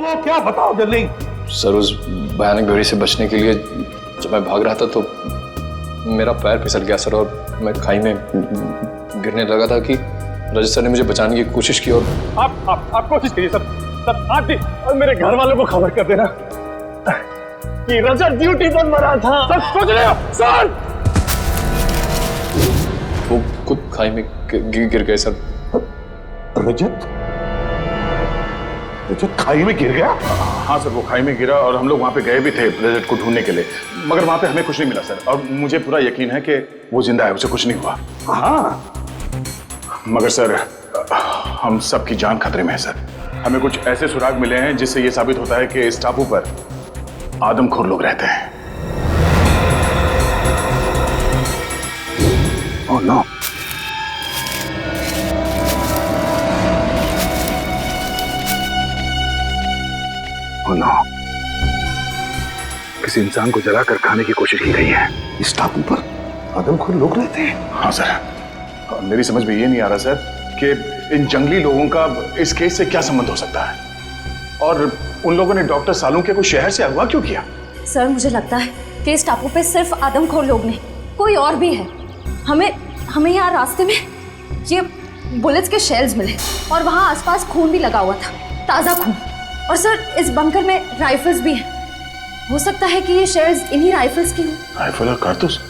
वो क्या, बताओ जल्दी। सर उस भयानक भेड़ी से बचने के लिए जब मैं भाग रहा था तो मेरा पैर फिसल गया सर, और मैं खाई में गिरने लगा था कि रजत सर ने मुझे बचाने की कोशिश की। और आप कोशिश कीजिए सर। सर आज ही मेरे घर वालों को खबर कर देना कि रजत ड्यूटी पर मरा था। सर सोच रहे हो सर? वो खुद खाई में गिर गए सर। रजत खाई में गिर गया? हाँ सर, वो खाई में गिरा और हम लोग वहाँ पे गए भी थे रजत को ढूंढने के लिए, मगर वहाँ पे हमें कुछ नहीं मिला सर। और मुझे पूरा यकीन है कि वो जिंदा है, उसे कुछ नहीं हुआ। हाँ मगर सर हम सबकी जान खतरे में है सर। हमें कुछ ऐसे सुराग मिले हैं जिससे ये साबित होता है कि इस टापू पर आदमखोर लोग रहते हैं। Oh no. Oh no. किसी इंसान को जलाकर खाने की कोशिश की गई है। इस टापू पर आदमखोर लोग रहते हैं? हाँ सर, मेरी समझ में ये नहीं आ रहा सर कि इन जंगली लोगों का इस केस से क्या संबंध हो सकता है, और उन लोगों ने डॉक्टर सालुंके को शहर से अगवा क्यों किया? सर मुझे लगता है कि इस टापू पे सिर्फ आदमखोर लोग नहीं, कोई और भी है। हमें यहाँ रास्ते में ये बुलेट्स के शेल्स मिले और वहाँ आसपास खून भी लगा हुआ था, ताज़ा खून। और सर इस बंकर में राइफल्स भी हैं। हो सकता है कि ये शेल्स इन्हीं राइफल्स की हों। राइफल और कारतूस?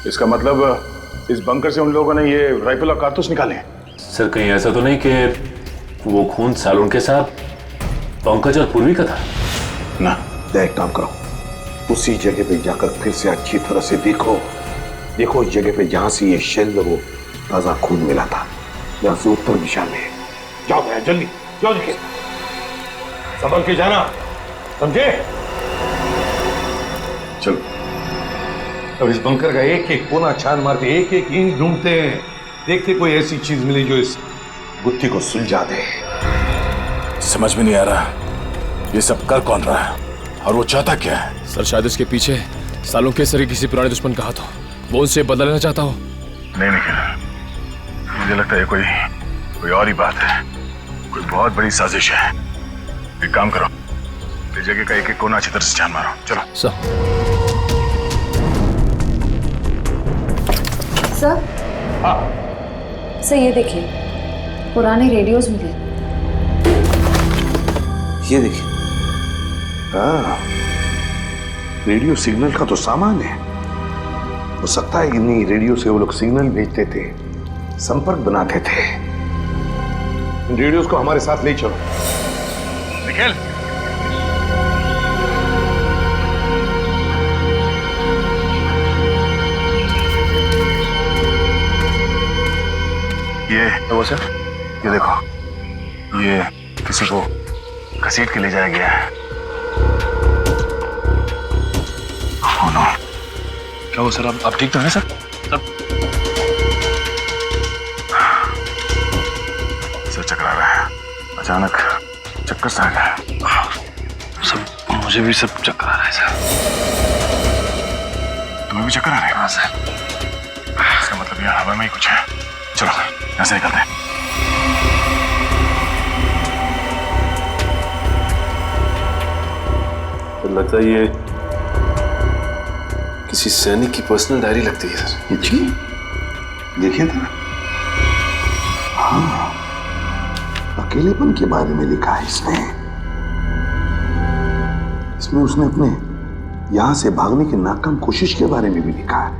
इसका मतलब इस बंकर से उन लोगों ने ये राइफल और कारतूस निकाले हैं। सर कहीं ऐसा तो नहीं कि वो खून सालून के साथ पंकज और पूर्वी का था? ना। एक काम करो, उसी जगह पे जाकर फिर से अच्छी तरह से देखो उस जगह पे जहां से ये शेल वो ताजा खून मिला था, जहां से उत्तर दिशा में। जाओ भैया जल्दी जाओ, देखिए संभल के जाना, समझे? चलो। अब इस बंकर का एक एक कोना छान मारते, एक एक इंच ढूंढते हैं, देखते कोई ऐसी चीज मिले जो इस गुत्थी को सुलझा दे। समझ में नहीं आ रहा ये सब कर कौन रहा है और वो चाहता क्या है? सर शायद इसके पीछे सालों के सर किसी पुराने दुश्मन का हाथ हो, वो उनसे बदला लेना चाहता हो। नहीं निखिल, मुझे लगता है कोई और ही बात है, कोई बहुत बड़ी साजिश है। एक काम करो, इस जगह का एक एक कोना अच्छी तरह से छान मारो। चलो सर। हाँ सर ये देखिए, पुराने रेडियोज मिले। ये देखिए, हाँ रेडियो सिग्नल का तो सामान है। हो सकता है इन्हीं रेडियो से वो लोग सिग्नल भेजते थे, संपर्क बनाते थे। इन रेडियोज को हमारे साथ ले चलो। निखिल, ये वो सर, ये देखो, ये किसी को घसीट के ले जाया गया है। Oh no. क्या हो सर, आप ठीक तो हैं सर? सर चकरा रहा है, अचानक चक्कर सा आ गया। सब मुझे भी सब चक्कर आ रहा है सर। तुम्हें भी चक्कर आ रहे हैं? हाँ सर। इसका मतलब यहाँ हवा में ही कुछ है। चलो यहाँ से निकलते हैं। तो लगता है ये किसी सैनिक की पर्सनल डायरी लगती है सर। जी देखिए था, हाँ अकेलेपन के बारे में लिखा है इसमें उसने अपने यहां से भागने की नाकाम कोशिश के बारे में भी लिखा है,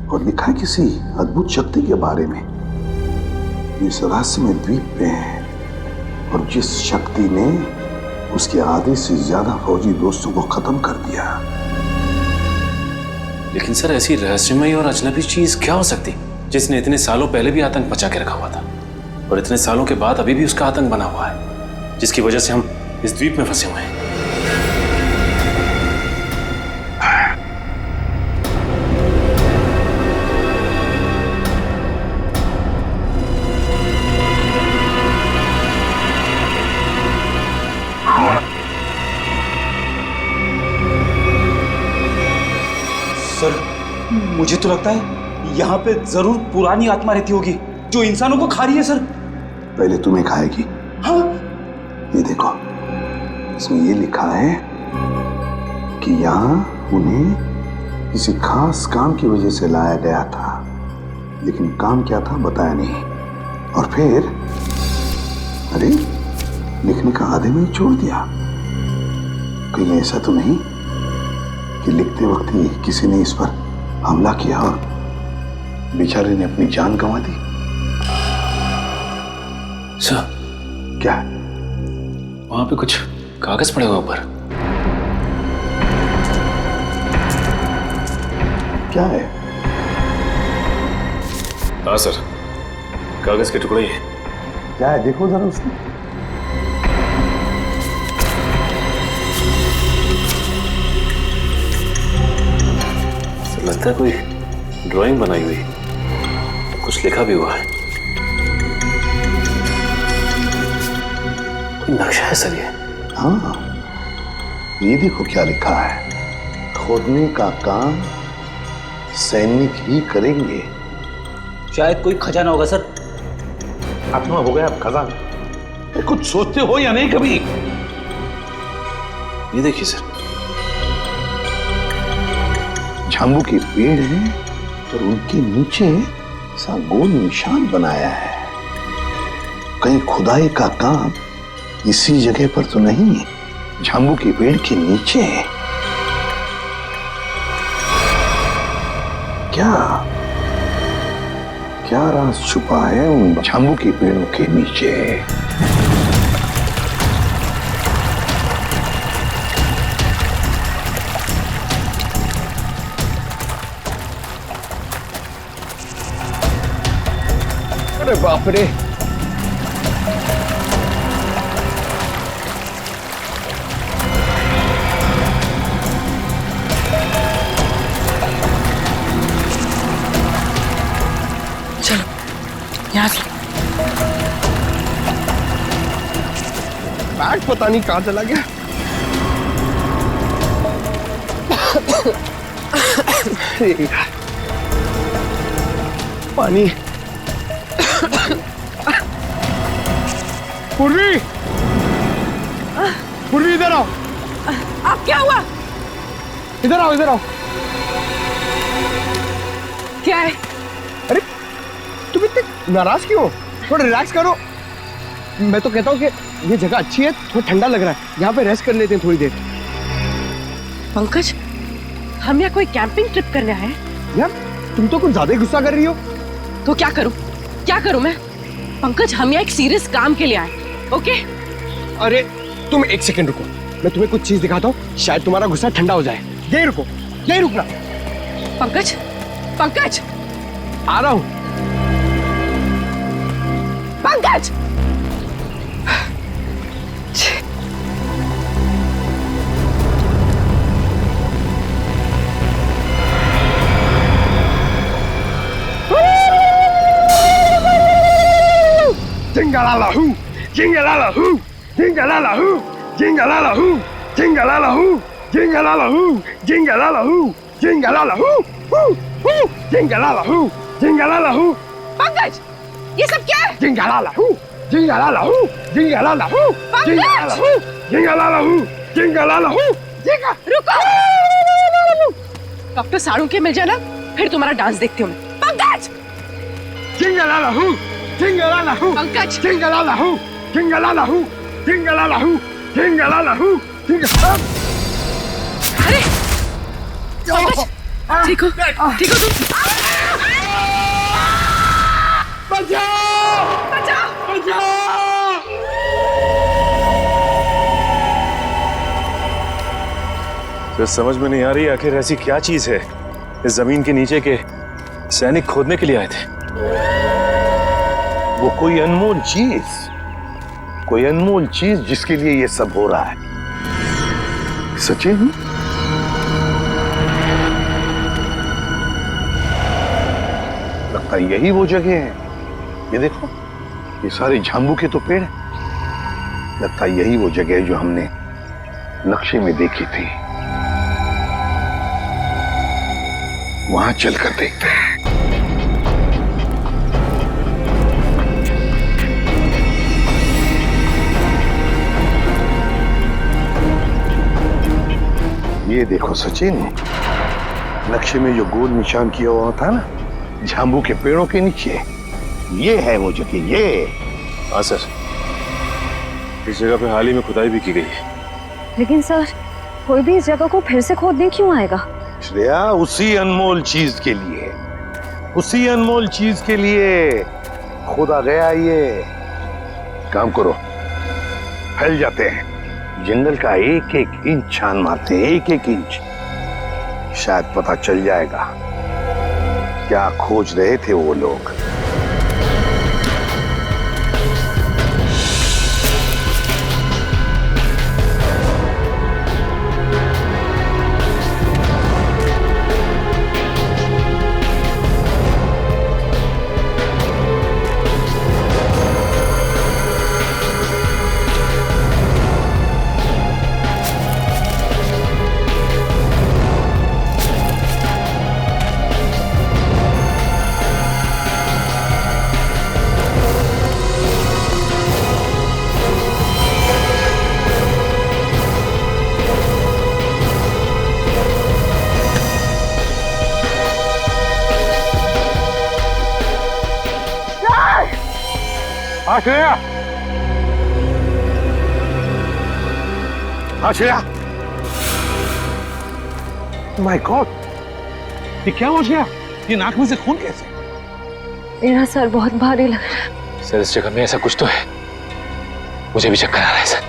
और लिखा है किसी अद्भुत शक्ति के बारे में इस रहस्यमय द्वीप पे है, और जिस शक्ति ने उसके आधे से ज्यादा फौजी दोस्तों को खत्म कर दिया। लेकिन सर ऐसी रहस्यमयी और अजनबी चीज क्या हो सकती जिसने इतने सालों पहले भी आतंक मचा के रखा हुआ था, और इतने सालों के बाद अभी भी उसका आतंक बना हुआ है, जिसकी वजह से हम इस द्वीप में फंसे हुए हैं। सर मुझे तो लगता है यहाँ पे जरूर पुरानी आत्मा रहती होगी जो इंसानों को खा रही है सर। पहले तुम्हें खाएगी। हाँ ये देखो, इसमें ये लिखा है कि यहाँ उन्हें किसी खास काम की वजह से लाया गया था, लेकिन काम क्या था बताया नहीं। और फिर अरे लिखने का आधे में ही छोड़ दिया। कहीं ऐसा तो नहीं कि लिखते वक्त ही किसी ने इस पर हमला किया और बेचारे ने अपनी जान गंवा दी? सर, क्या? वहां पे कुछ कागज पड़े हुए ऊपर। क्या है? हाँ सर, कागज के टुकड़े ही हैं। क्या है देखो जरा उसमें। सर लगता है कोई ड्राइंग बनाई हुई, कुछ लिखा भी हुआ है। कोई नक्शा है सर ये। हाँ, ये देखो क्या लिखा है। खोदने का काम सैनिक ही करेंगे। शायद कोई खजाना होगा सर। आत्मा हो गया अब खजाना। कुछ सोचते हो या नहीं कभी? ये देखिए सर, झांबू के पेड़ हैं और उनके नीचे सा गोल निशान बनाया है। कहीं खुदाई का काम इसी जगह पर तो नहीं, झांबू के पेड़ के नीचे। क्या क्या राज छुपा है उन झांबू के पेड़ों के नीचे? अरे बाप रे, चलो यहाँ से। बैग पता नहीं कहाँ चला गया। पानी। पूर्वी, पूर्वी इधर आओ। अब क्या हुआ? इधर आओ, इधर आओ। क्या है? अरे तुम इतने नाराज क्यों हो? थोड़ा रिलैक्स करो। मैं तो कहता हूँ कि ये जगह अच्छी है, थोड़ा ठंडा लग रहा है, यहाँ पे रेस्ट कर लेते हैं थोड़ी देर। पंकज, हम यहाँ कोई कैंपिंग ट्रिप करने आए हैं। यार तुम तो कुछ ज्यादा ही गुस्सा कर रही हो। तो क्या करूं? क्या करूं मैं? पंकज, हम यहाँ एक सीरियस काम के लिए आए। ओके? अरे तुम एक सेकंड रुको, मैं तुम्हें कुछ चीज दिखाता हूँ, शायद तुम्हारा गुस्सा ठंडा हो जाए। यही रुको, यही रुकना। पंकज, पंकज, आ रहा हूँ। Pankaj! Jingalala-hoo, jingalala-hoo, jingalala-hoo, jingalala-hoo, jingalala-hoo, jingalala-hoo, jingalala-hoo, jingalala-hoo, hoo, hoo, jingalala-hoo, jingalala-hoo, Pankaj, ये सब क्या है? jingalala-hoo, jingalala-hoo, jingalala-hoo, jingalala-hoo, jingalala-hoo, jingalala-hoo, रुको! डॉक्टर साड़ू के मिल जाना, फिर तुम्हारा डांस देखती हूँ मैं। Pankaj! jingalala-hoo, jingalala-hoo, Pankaj! jingalala-hoo, jingalala-hoo, jingalala-hoo, jingalala-hoo, jingalala-hoo. अरे! पंकज! ठीक हो तुम? बचाओ! बचाओ! बचाओ! तो समझ में नहीं आ रही आखिर ऐसी क्या चीज है इस जमीन के नीचे के सैनिक खोदने के लिए आए थे। वो कोई अनमोल चीज जिसके लिए ये सब हो रहा है। सचिन, लगता है यही वो जगह है। ये देखो, ये सारे झांबू के तो पेड़ हैं। लगता है यही वो जगह है जो हमने नक्शे में देखी थी। वहां चलकर देखते हैं। ये देखो सचिन, नक्शे में जो गोल निशान किया हुआ था ना जांबू के पेड़ों के नीचे, ये है वो जगह। ये हाँ सर, इस जगह पे हाल ही में खुदाई भी की गई है। लेकिन सर, कोई भी इस जगह को फिर से खोदने क्यों आएगा? श्रेया, उसी अनमोल चीज के लिए, उसी अनमोल चीज के लिए खोदा गया। ये काम करो, फैल जाते हैं, जंगल का एक एक इंच छान मारते हैं, एक एक इंच। शायद पता चल जाएगा क्या खोज रहे थे वो लोग। आश्रया, आश्रया, माय गॉड, ये क्या हो गया? ये नाक में से खून कैसे? मेरा सर बहुत भारी लग रहा है। सर, इस जगह में ऐसा कुछ तो है, मुझे भी चक्कर आ रहा है सर।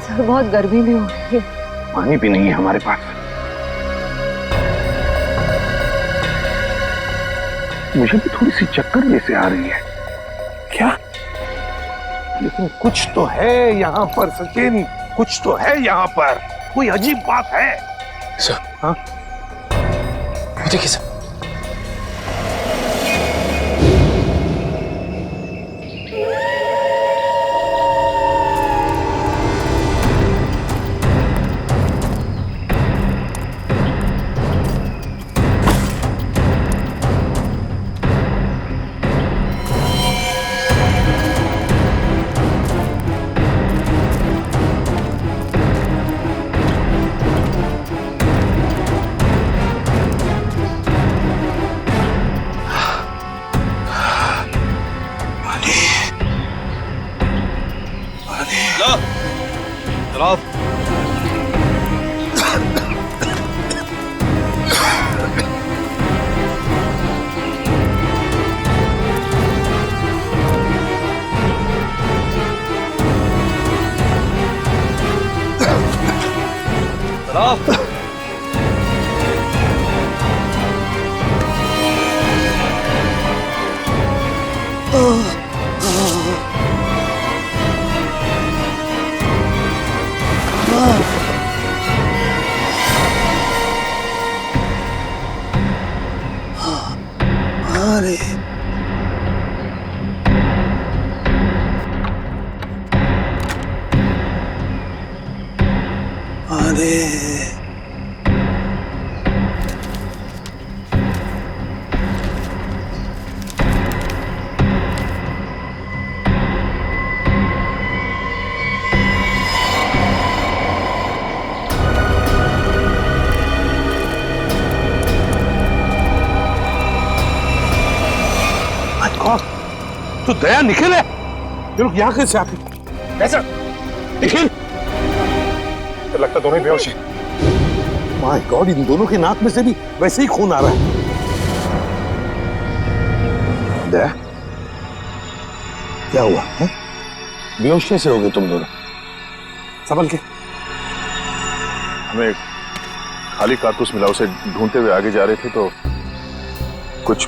सर, बहुत गर्मी भी हो रही है। पानी भी नहीं है हमारे पास। मुझे भी थोड़ी सी चक्कर जैसे आ रही है। क्या? लेकिन कुछ तो है यहाँ पर सचिन, कुछ तो है यहाँ पर, कोई अजीब बात है। सर, हाँ? वो देखिए सर, तो दया निखिल है। ये लोग यहाँ कैसे आते? कैसे? निखिल, तो लगता दोनों ही बेहोश हैं। माय गॉड, इन दोनों के नाक में से भी वैसे ही खून आ रहा है। दया, क्या हुआ है? बेहोश कैसे हो गए तुम दोनों? संभल के। हमें खाली कारतूस मिला, उसे ढूंढते हुए आगे जा रहे थे तो कुछ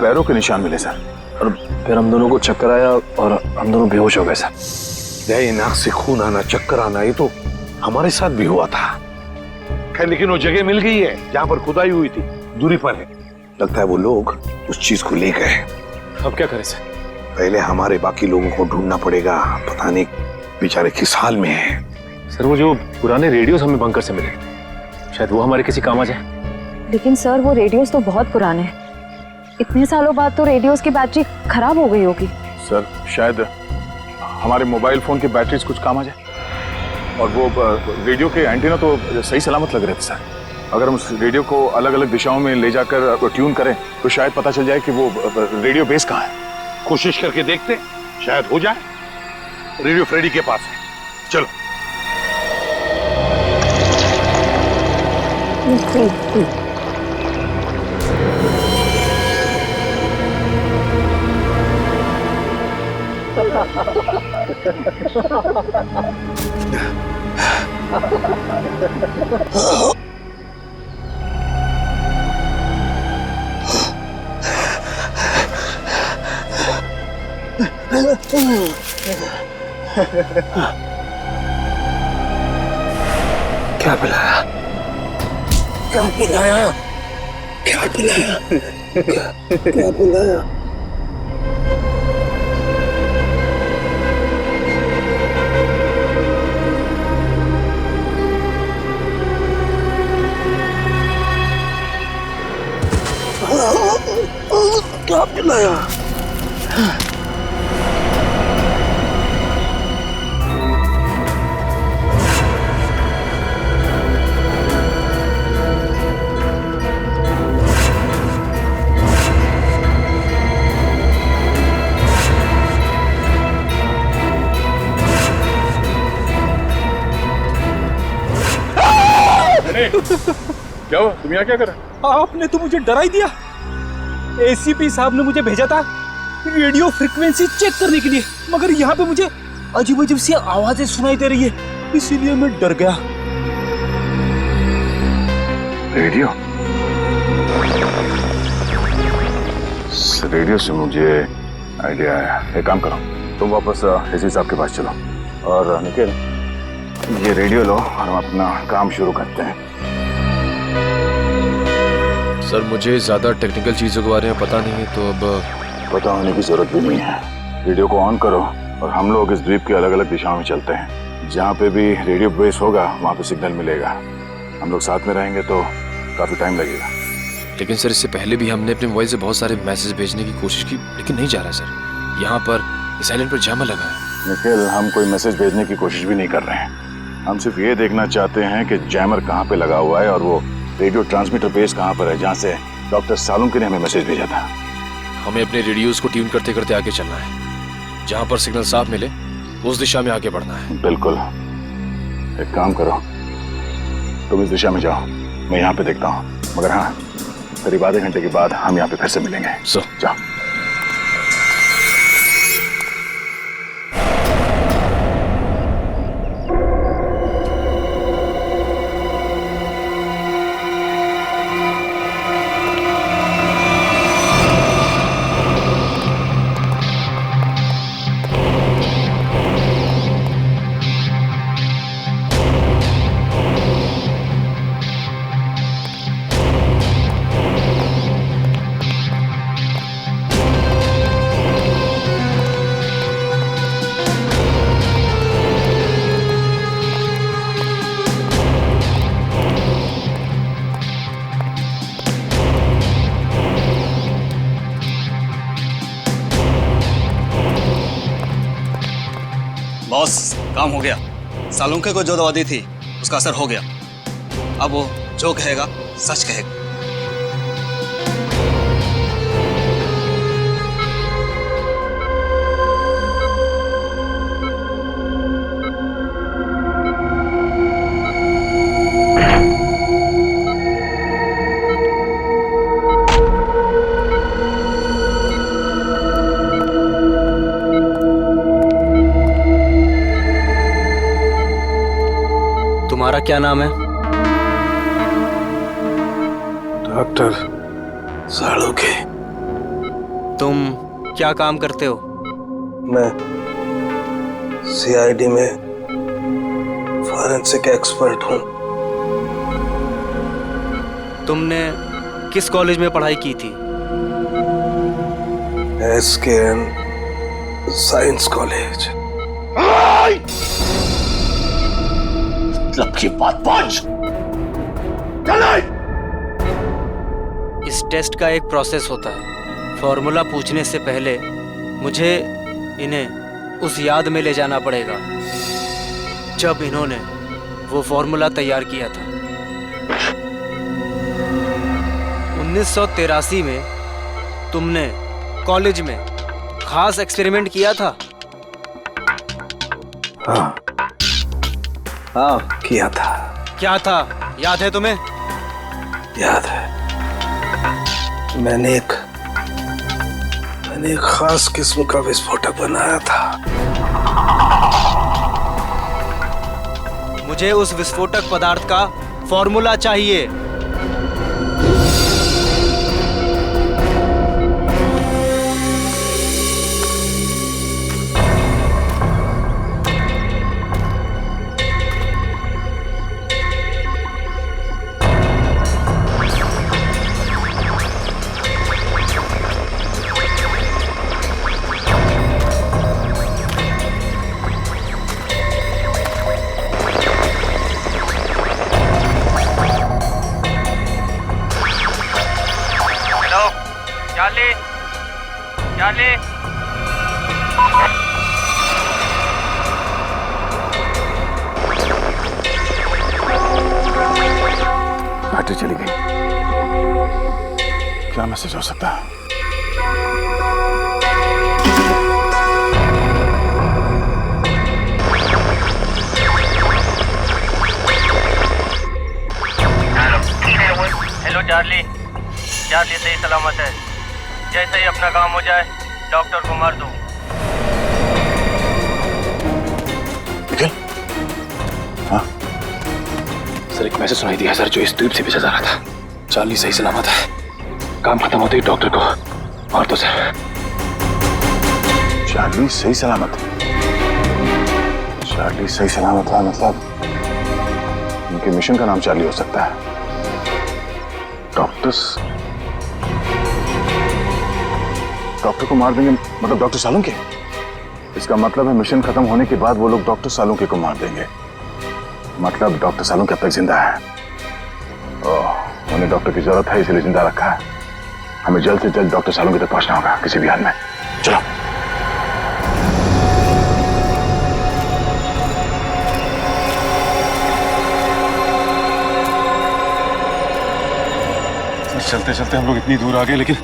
पैरों के निशान मिले सर, और फिर हम दोनों को चक्कर आया और हम दोनों बेहोश हो गए सर। दया, नाक से खून आना, चक्कर आना, ये तो हमारे साथ भी हुआ था। खैर, लेकिन वो जगह मिल गई है जहां पर खुदाई हुई थी, दूरी पर है। लगता है वो लोग उस चीज को ले गए। अब क्या करें सर? पहले हमारे बाकी लोगों को ढूंढना पड़ेगा, पता नहीं बेचारे किस हाल में हैं। सर, वो जो पुराने रेडियोस हमें बंकर से मिले, शायद वो हमारे किसी काम आ जाए। लेकिन सर, वो रेडियोस तो बहुत पुराने हैं। इतने सालों बाद तो रेडियोस की बैटरी खराब हो गई होगी। सर, शायद हमारे मोबाइल फोन की बैटरीज कुछ काम आ जाए। और वो रेडियो के एंटीना तो सही सलामत लग रहे थे सर। अगर हम उस रेडियो को अलग अलग दिशाओं में ले जाकर ट्यून करें तो शायद पता चल जाए कि वो रेडियो बेस कहाँ है। कोशिश करके देखते, शायद हो जाए। रेडियो फ्रेडी के पास है, चलो। क्या पिलाया? क्या पिलाया? क्या पिलाया? क्या पिलाया? क्या पिलाया? क्या हुआ? तुम यहाँ क्या कर रहे हो? आपने तो मुझे डरा ही दिया। एसीपी साहब ने मुझे भेजा था रेडियो फ्रीक्वेंसी चेक करने के लिए, मगर यहाँ पे मुझे अजीब अजीब सी आवाजें सुनाई दे रही है, इसीलिए मैं डर गया। रेडियो? रेडियो से मुझे आइडिया आया। एक काम करो, तुम वापस एसीपी साहब के पास चलो और निखिल ये रेडियो लो और हम अपना काम शुरू करते हैं। सर मुझे ज़्यादा टेक्निकल चीज़ों के बारे में पता नहीं है, तो अब पता होने की जरूरत भी नहीं है। रेडियो को ऑन करो और हम लोग इस द्वीप की अलग अलग दिशाओं में चलते हैं। जहाँ पे भी रेडियो बेस होगा वहाँ पे सिग्नल मिलेगा। हम लोग साथ में रहेंगे तो काफ़ी टाइम लगेगा। लेकिन सर इससे पहले भी हमने अपने मोबाइल से बहुत सारे मैसेज भेजने की कोशिश की, लेकिन नहीं जा रहा सर। यहाँ पर इस आइलैंड पर जैमर लगा है। निखिल, हम कोई मैसेज भेजने की कोशिश भी नहीं कर रहे हैं। हम सिर्फ ये देखना चाहते हैं कि जैमर कहाँ पे लगा हुआ है और वो रेडियो ट्रांसमीटर बेस कहाँ पर है जहाँ से डॉक्टर सालुंके ने हमें मैसेज भेजा था। हमें अपने रेडियोज को ट्यून करते करते आगे चलना है। जहाँ पर सिग्नल साफ मिले उस दिशा में आगे बढ़ना है। बिल्कुल। एक काम करो, तुम इस दिशा में जाओ, मैं यहाँ पे देखता हूँ। मगर हाँ, करीब आधे घंटे के बाद हम यहाँ पे फिर से मिलेंगे। जाओ। बॉस, काम हो गया। सालुंके को जो दवा दी थी उसका असर हो गया। अब वो जो कहेगा सच कहेगा। तुम्हारा क्या नाम है? डॉक्टर सालुंके। तुम क्या काम करते हो? मैं सीआईडी में फॉरेंसिक एक्सपर्ट हूँ। तुमने किस कॉलेज में पढ़ाई की थी? SKN science college. मतलब की बात पहुंच। इस टेस्ट का एक प्रोसेस होता है। फॉर्मूला पूछने से पहले मुझे इन्हें उस याद में ले जाना पड़ेगा जब इन्होंने वो फॉर्मूला तैयार किया था। 1983 में तुमने कॉलेज में खास एक्सपेरिमेंट किया था। हाँ किया था। क्या था, याद है तुम्हें? याद है। मैंने एक खास किस्म का विस्फोटक बनाया था। मुझे उस विस्फोटक पदार्थ का फॉर्मूला चाहिए। चार्ली, बैटरी चली गई। क्या मैसेज हो सकता है? हेलो चार्ली, सही सलामत है। जैसे ही अपना काम हो जाए डॉक्टर को मार दो। निखिल, हाँ सर एक मैसेज सुनाई दिया सर, जो इस द्वीप से भेजा जा रहा था। चार्ली सही सलामत है, काम खत्म होते ही डॉक्टर को मार दो सर। चार्ली सही सलामत है? चार्ली सही सलामत है मतलब उनके मिशन का नाम चार्ली हो सकता है। डॉक्टर को मार देंगे मतलब डॉक्टर सालुंके? इसका मतलब है मिशन खत्म होने के बाद वो लोग डॉक्टर सालुंके को मार देंगे। मतलब डॉक्टर सालुंके अब तक जिंदा है। उन्हें डॉक्टर की जरूरत है इसलिए जिंदा रखा है। हमें जल्द से जल्द डॉक्टर सालुंके तक पहुंचना होगा किसी भी हाल में। चलो। चलते चलते हम लोग इतनी दूर आ गए, लेकिन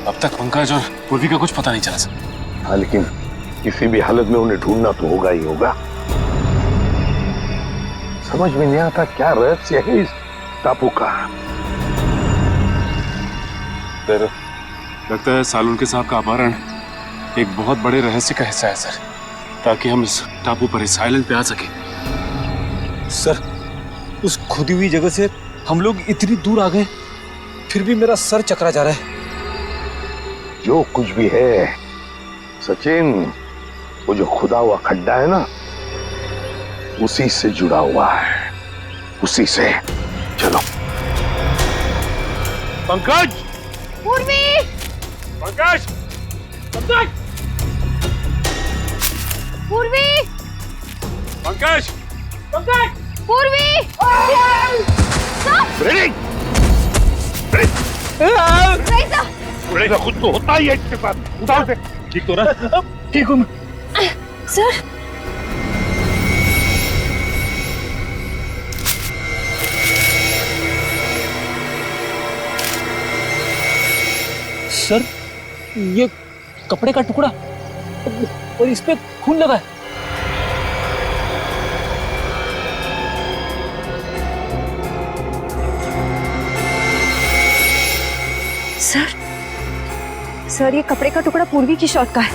अब तक पंकज और पूर्वी का कुछ पता नहीं चला सर। हाँ, लेकिन किसी भी हालत में उन्हें ढूंढना तो होगा ही होगा। समझ में नहीं आता क्या रहस्य है इस टापू का। लगता है सालुंके साहब का अपहरण एक बहुत बड़े रहस्य का हिस्सा है सर, ताकि हम इस टापू पर इस आइलैंड पे आ सके। सर, उस खुदी हुई जगह से हम लोग इतनी दूर आ गए, फिर भी मेरा सर चकरा जा रहा है। जो कुछ भी है सचिन, वो जो खुदा हुआ खड्डा है ना, उसी से जुड़ा हुआ है, उसी से। चलो। पंकज! पूर्वी! पंकज! पंकज! पूर्वी! पंकज! पंकज! पूर्वी! रेडी! रेडी! खुद तो होता ही है इसके साथ। उठाओ से। ठीक तो रहा? ठीक हूँ मैं। सर, सर, ये कपड़े का टुकड़ा और इस पे खून लगा है। सर ये कपड़े का टुकड़ा पूर्वी की शर्ट का है।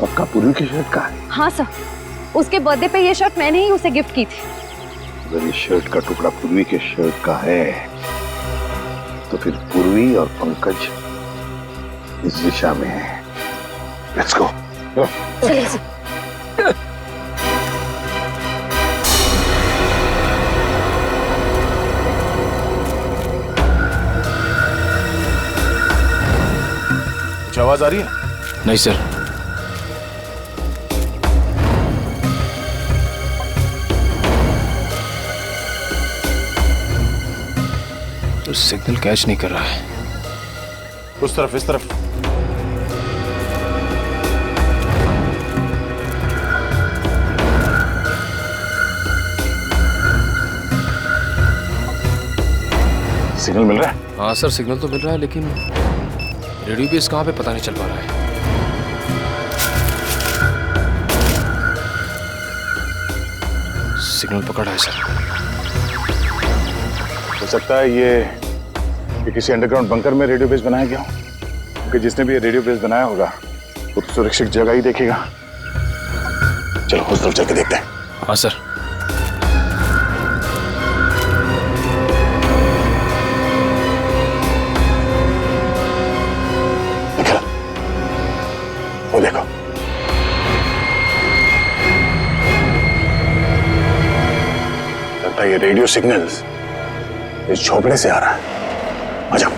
पक्का पूर्वी की शर्ट का है? हाँ सर, उसके बर्थडे पे ये शर्ट मैंने ही उसे गिफ्ट की थी। अगर ये शर्ट का टुकड़ा पूर्वी के शर्ट का है तो फिर पूर्वी और पंकज इस दिशा में है। Let's go. चलिए सर। कुछ आवाज आ रही है? नहीं सर। तो सिग्नल कैच नहीं कर रहा है। उस तरफ, इस तरफ। सिग्नल मिल रहा है? हाँ सर, सिग्नल तो मिल रहा है, लेकिन रेडियो बेस कहाँ पे पता नहीं चल पा रहा है। सिग्नल पकड़ा है सर। हो सकता है ये किसी अंडरग्राउंड बंकर में रेडियो बेस बनाया गया हो, क्योंकि जिसने भी ये रेडियो बेस बनाया होगा वो तो सुरक्षित जगह ही देखेगा। चलो उस तरफ चल के देखते हैं। हाँ सर। वो देखो, लगता है ये रेडियो सिग्नल्स इस झोपड़े से आ रहा है। आ जाओ।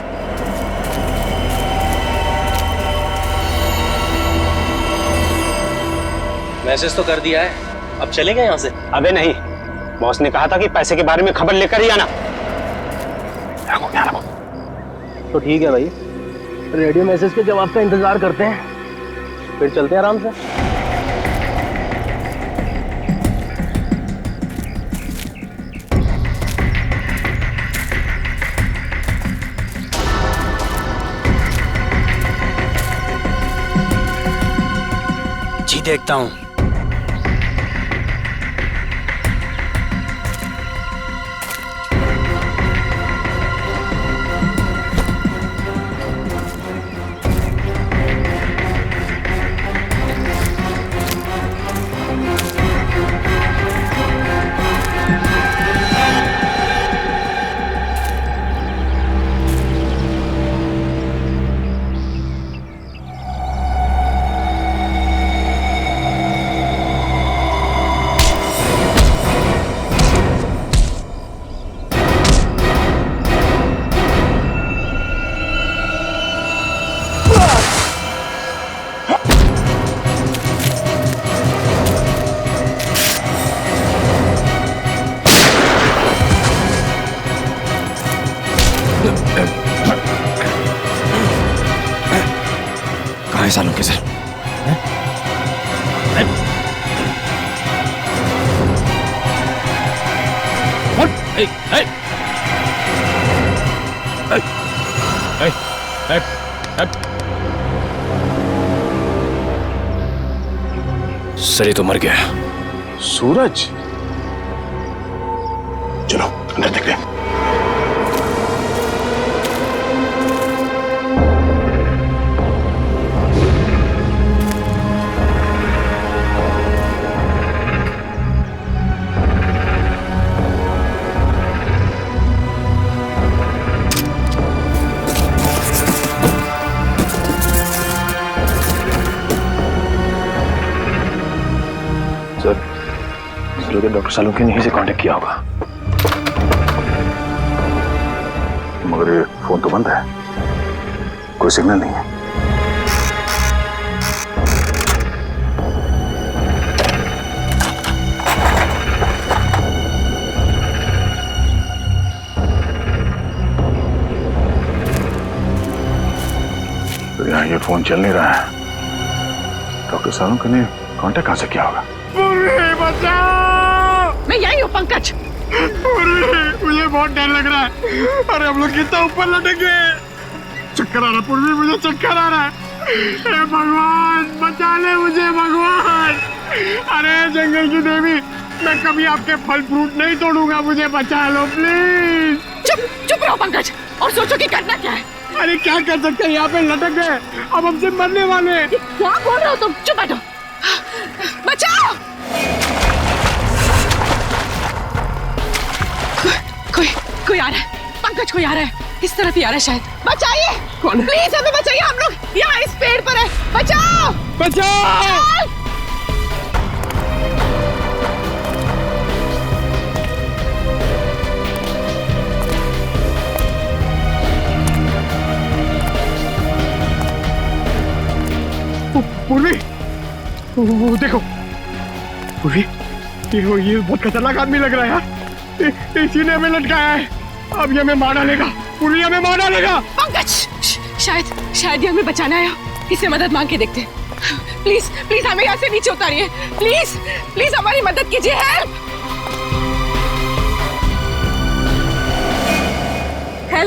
मैसेज तो कर दिया है, अब चलेंगे यहाँ से? अबे नहीं, बॉस ने कहा था कि पैसे के बारे में खबर लेकर ही आना। रखो, यहाँ रखो। तो ठीक है भाई, रेडियो मैसेज के जवाब का इंतजार करते हैं, फिर चलते हैं आराम से। जी देखता हूँ। कहाँ है सालों के सर? सर ये तो मर गया। सूरज, चलो अंदर देखते हैं। सर, डॉक्टर सालुंके ने यहीं से कांटेक्ट किया होगा। मगर ये फोन तो बंद है, कोई सिग्नल नहीं है। तो यहाँ ये फोन चल नहीं रहा है। डॉक्टर सालुंके ने कांटेक्ट कहाँ से किया होगा? मैं यही हूँ पंकज। मुझे बहुत डर लग रहा है। अरे हम लोग कितना ऊपर लटके। चक्कर आ रहा पूर्वी, मुझे चक्कर आ रहा है। हे भगवान बचा ले मुझे भगवान। अरे जंगल की देवी, मैं कभी आपके फल फ्रूट नहीं तोड़ूंगा, मुझे बचा लो प्लीज। चुप रहो पंकज और सोचो कि करना क्या है। अरे क्या कर सकते हैं, यहाँ पे लटक गए, अब हमसे मरने वाले। क्या बोल रहे हो तुम? चुप बैठो। बचाओ। कोई आ रहा है पंकज, कोई आ रहा है, इस तरफ ही आ रहा है शायद। बचाइए, कौन? प्लीज हमें बचाइए, हम लोग यहाँ इस पेड़ पर है। बचाओ बचाओ। पूर्वी, वो देखो पूर्वी, ये बहुत खतरनाक आदमी लग रहा है यार। इसी ने हमें लटकाया है, अब ये हमें मार डालेगा। पूर्वी हमें मार डालेगा। पंकज, शायद ये हमें बचाना आया। इससे मदद मांग के देखते। प्लीज प्लीज हमें यहाँ से नीचे उतारिए। प्लीज प्लीज हमारी मदद कीजिए। हेल्प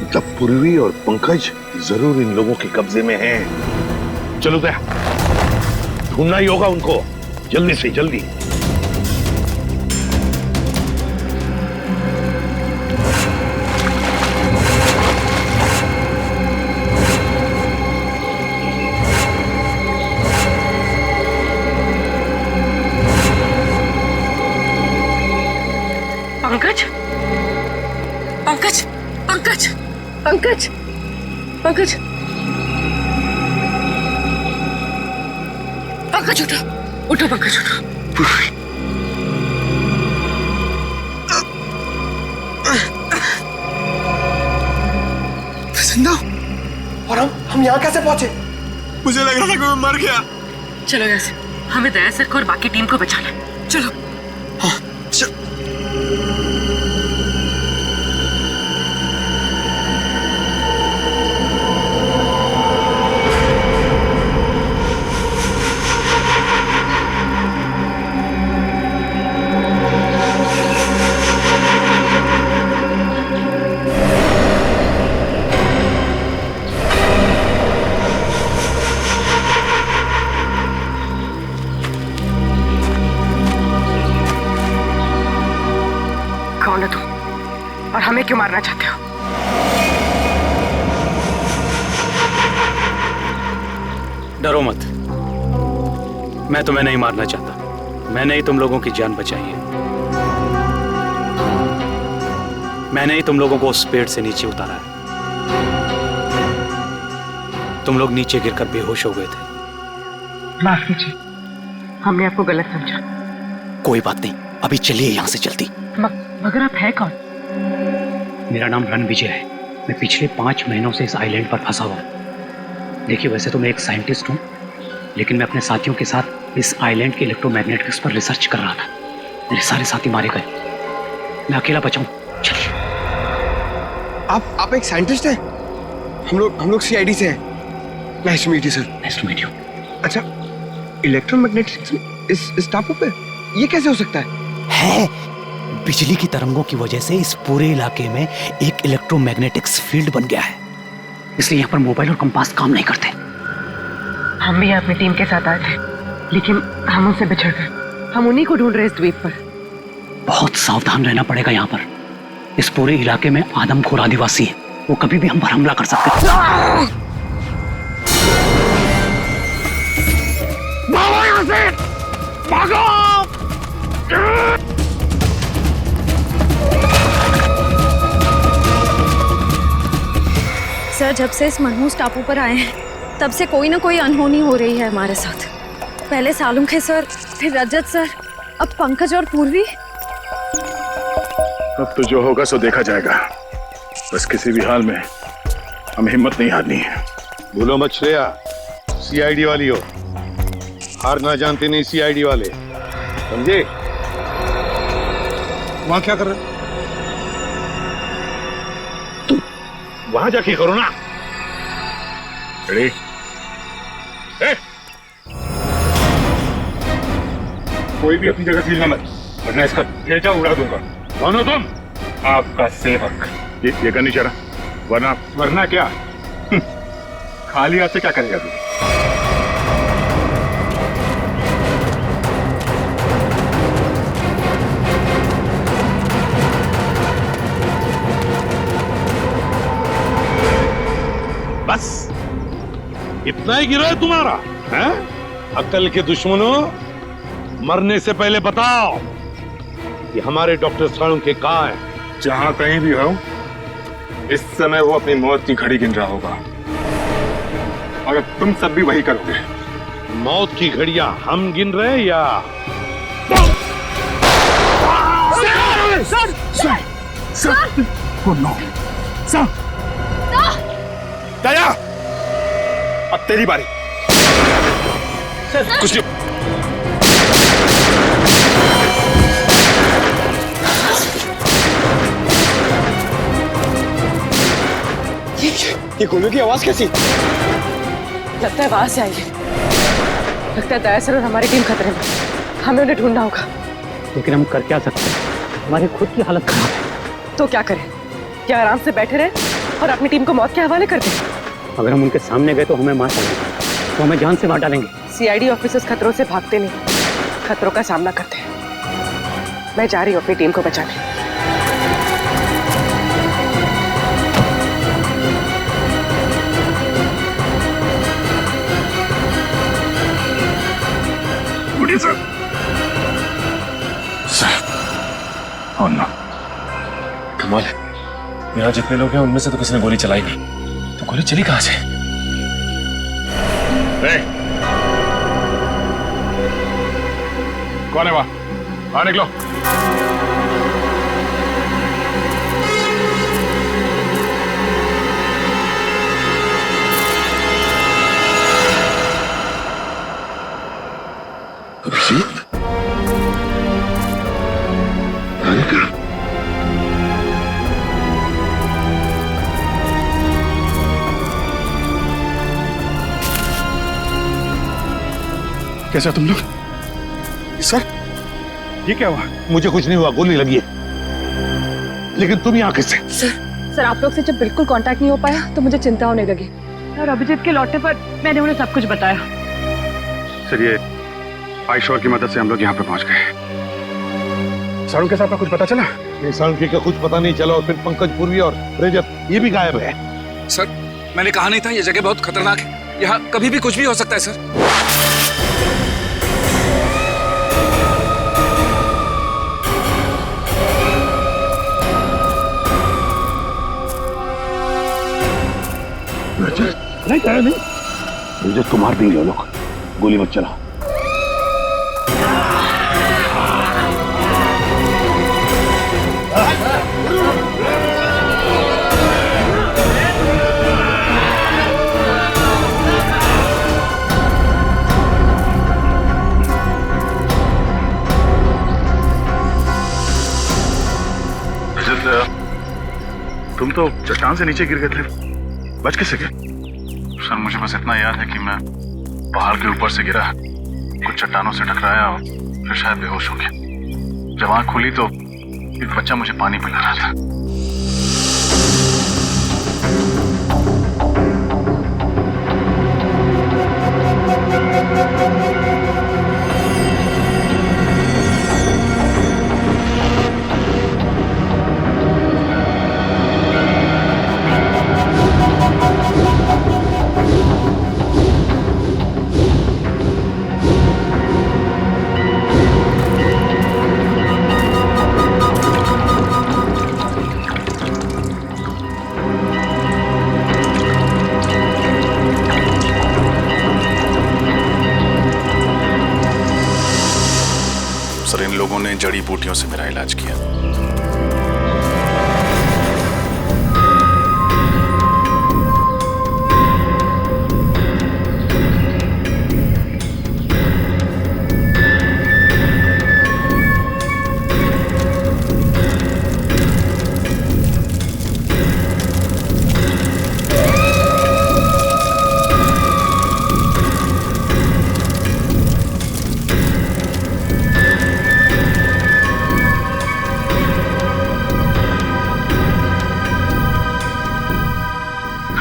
मतलब पूर्वी और पंकज जरूर इन लोगों के कब्जे में हैं। चलो दया, ढूंढना ही होगा उनको, जल्दी से जल्दी। पंकज पंकज पंकज पंकज पंकज पंकज उठो उठो पंकज उठो। जिंदा? और हम यहाँ कैसे पहुंचे? मुझे लग रहा था कि मैं मर गया। चलो यहाँ से, हमें दया सर को और बाकी टीम को बचाना है। चलो। हाँ, कौन हो तुम और हमें क्यों मारना चाहते हो? डरो मत, मैं तुम्हें नहीं मारना चाहता। मैंने ही तुम लोगों की जान बचाई है। मैंने ही तुम लोगों को उस पेड़ से नीचे उतारा है। तुम लोग नीचे गिरकर बेहोश हो गए थे। माफ कीजिए, हमने आपको गलत समझा। कोई बात नहीं, अभी चलिए यहाँ से जल्दी। मगर आप है कौन? मेरा नाम रणविजय है। मैं पिछले 5 महीनों से इस आइलैंड पर फंसा हुआ हूँ। देखिए, वैसे तो मैं एक साइंटिस्ट हूँ, लेकिन मैं अपने साथियों के साथ इस आइलैंड के इलेक्ट्रोमैग्नेटिक्स पर रिसर्च कर रहा था। मेरे सारे साथी मारे गए, मैं अकेला बचा हूँ। चलिए। आप एक साइंटिस्ट हैं? हम लोग सीआईडी से हैं। Nice to meet you sir. Nice to meet you. अच्छा, इलेक्ट्रोमैग्नेटिक्स इस टापू पे ये कैसे हो सकता है? बिजली की तरंगों की वजह से इस पूरे इलाके में एक इलेक्ट्रोमैग्नेटिक्स फील्ड बन गया है, इसलिए यहाँ पर मोबाइल और कंपास काम नहीं करते। हम भी अपनी टीम के साथ आए थे, लेकिन हम उनसे बिछड़ गए। हम उन्हीं को ढूंढ रहे इस द्वीप पर। बहुत सावधान रहना पड़ेगा यहाँ पर। इस पूरे इलाके में आदमखोर आदिवासी है, वो कभी भी हम पर हमला कर सकते हैं। भागो यहाँ से! भागो! सर, जब से इस मनहूस टापू पर आए हैं तब से कोई ना कोई अनहोनी हो रही है हमारे साथ। पहले सालुंखे सर, फिर रजत सर, अब पंकज और पूर्वी। अब तो जो होगा सो देखा जाएगा। बस किसी भी हाल में हमें हिम्मत नहीं हारनी है। भूलो मत श्रेया, सीआईडी वाली हो, हार ना जानते नहीं सीआईडी वाले, समझे? वहां क्या कर रहे? वहां जाके करो ना। रेडी? कोई भी अपनी जगह से हिलना मत, वरना इसका भेजा उड़ा दूंगा। कौन हो तुम? आपका सेवक। ये करनी चाह रहा, वरना क्या? खाली हाथ से क्या करेगा तू? बस इतना ही गिरा है तुम्हारा, हैं? अक्ल के दुश्मनों, मरने से पहले बताओ कि हमारे डॉक्टर सालुंखे कहाँ है? जहां कहीं भी हो, इस समय वो अपनी मौत की घड़ी गिन रहा होगा, और अब तुम सब भी वही करोगे। मौत की घड़ियां हम गिन रहे हैं या? दया, अब तेरी बारी। कुछ नहीं। ये गोलियों की आवाज कैसी? लगता है वहां से आई है। लगता है दया सर और हमारी टीम खतरे में। हमें उन्हें ढूंढना होगा। लेकिन हम कर क्या सकते हैं? हमारी खुद की हालत खराब है। तो क्या करें? क्या आराम से बैठे रहे और अपनी टीम को मौत के हवाले कर दें। अगर हम उनके सामने गए तो हमें मार डालेंगे, तो हमें जान से मार डालेंगे। सीआईडी ऑफिसर्स खतरों से भागते नहीं, खतरों का सामना करते हैं। मैं जा रही हूँ अपनी टीम को बचाने। Sir oh no. कमाल है, यहाँ जितने लोग हैं उनमें से तो किसी ने गोली चलाई नहीं, तो गोली चली कहाँ से? कौन है वहां? बाहर निकलो। अभिजीत, राधिका, कैसे हो तुम लोग? सर, ये क्या हुआ? मुझे कुछ नहीं हुआ, गोली लगी है। लेकिन तुम यहाँ किससे? सर आप लोग से जब बिल्कुल कांटेक्ट नहीं हो पाया तो मुझे चिंता होने लगी, और अभिजीत के लौटने पर मैंने उन्हें सब कुछ बताया। सर, ये आईशोर की मदद से हम लोग यहाँ पे पहुंच गए। सारू के साथ कुछ पता चला? नहीं, साळुंखे का कुछ पता नहीं चला, और फिर पंकज पूर्वी और रजत ये भी गायब है। सर, मैंने कहा नहीं था ये जगह बहुत खतरनाक है, यहाँ कभी भी कुछ भी हो सकता है सर। नहीं, रजत को मार देंगे वो लोग, गोली मत चला। तुम तो चट्टान से नीचे गिर गए थे, बच कैसे गए? सर, मुझे बस इतना याद है कि मैं पहाड़ के ऊपर से गिरा, कुछ चट्टानों से टकराया और फिर शायद बेहोश हो गया। जब आंख खुली तो एक बच्चा मुझे पानी पिला रहा था। सर, इन लोगों ने जड़ी बूटियों से मेरा इलाज किया।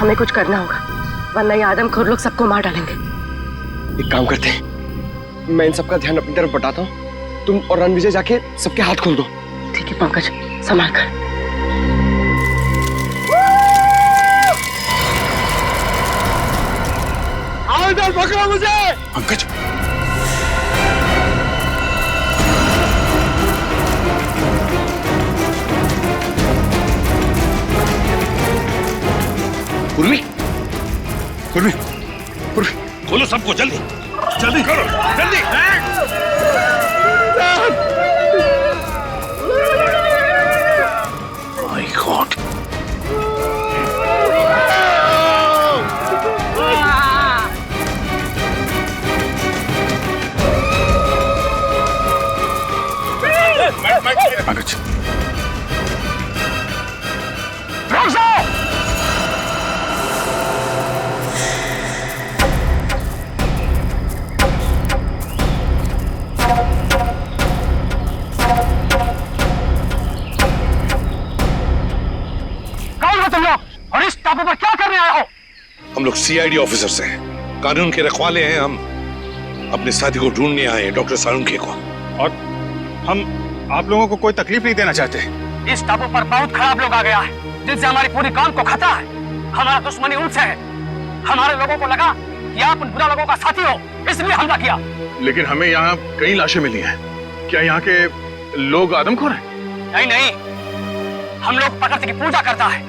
हमें कुछ करना होगा, वरना ये आदमखोर लोग सबको मार डालेंगे। एक काम करते हैं, मैं इन सबका ध्यान अपनी तरफ बटाता हूँ, तुम और रणविजय जाके सबके हाथ खोल दो। ठीक है पंकज, संभाल कर। आओ इधर, पकड़ो मुझे। पंकज, पूर्वी, पूर्वी, पूर्वी, खोलो सबको, जल्दी जल्दी करो, जल्दी। माय गॉड, पंकज, और इस टापू पर क्या करने आए हो? हम लोग सीआईडी ऑफिसर्स हैं, कानून के रखवाले हैं। हम अपने साथी को ढूंढने आए हैं, डॉक्टर साळुंखे को। और हम आप लोगों को कोई तकलीफ नहीं देना चाहते। इस टापू पर बहुत खराब लोग आ गया है जिनसे हमारी पूरी काम को खतरा है। हमारा दुश्मनी उनसे है। हमारे लोगों को लगा कि आप उन बुरा लोगों का साथी हो, इसलिए हमला किया। लेकिन हमें यहाँ कई लाशें मिली हैं। क्या यहाँ के लोग आदमखोर हैं? नहीं नहीं, हम लोग प्रकृति की पूजा करता है।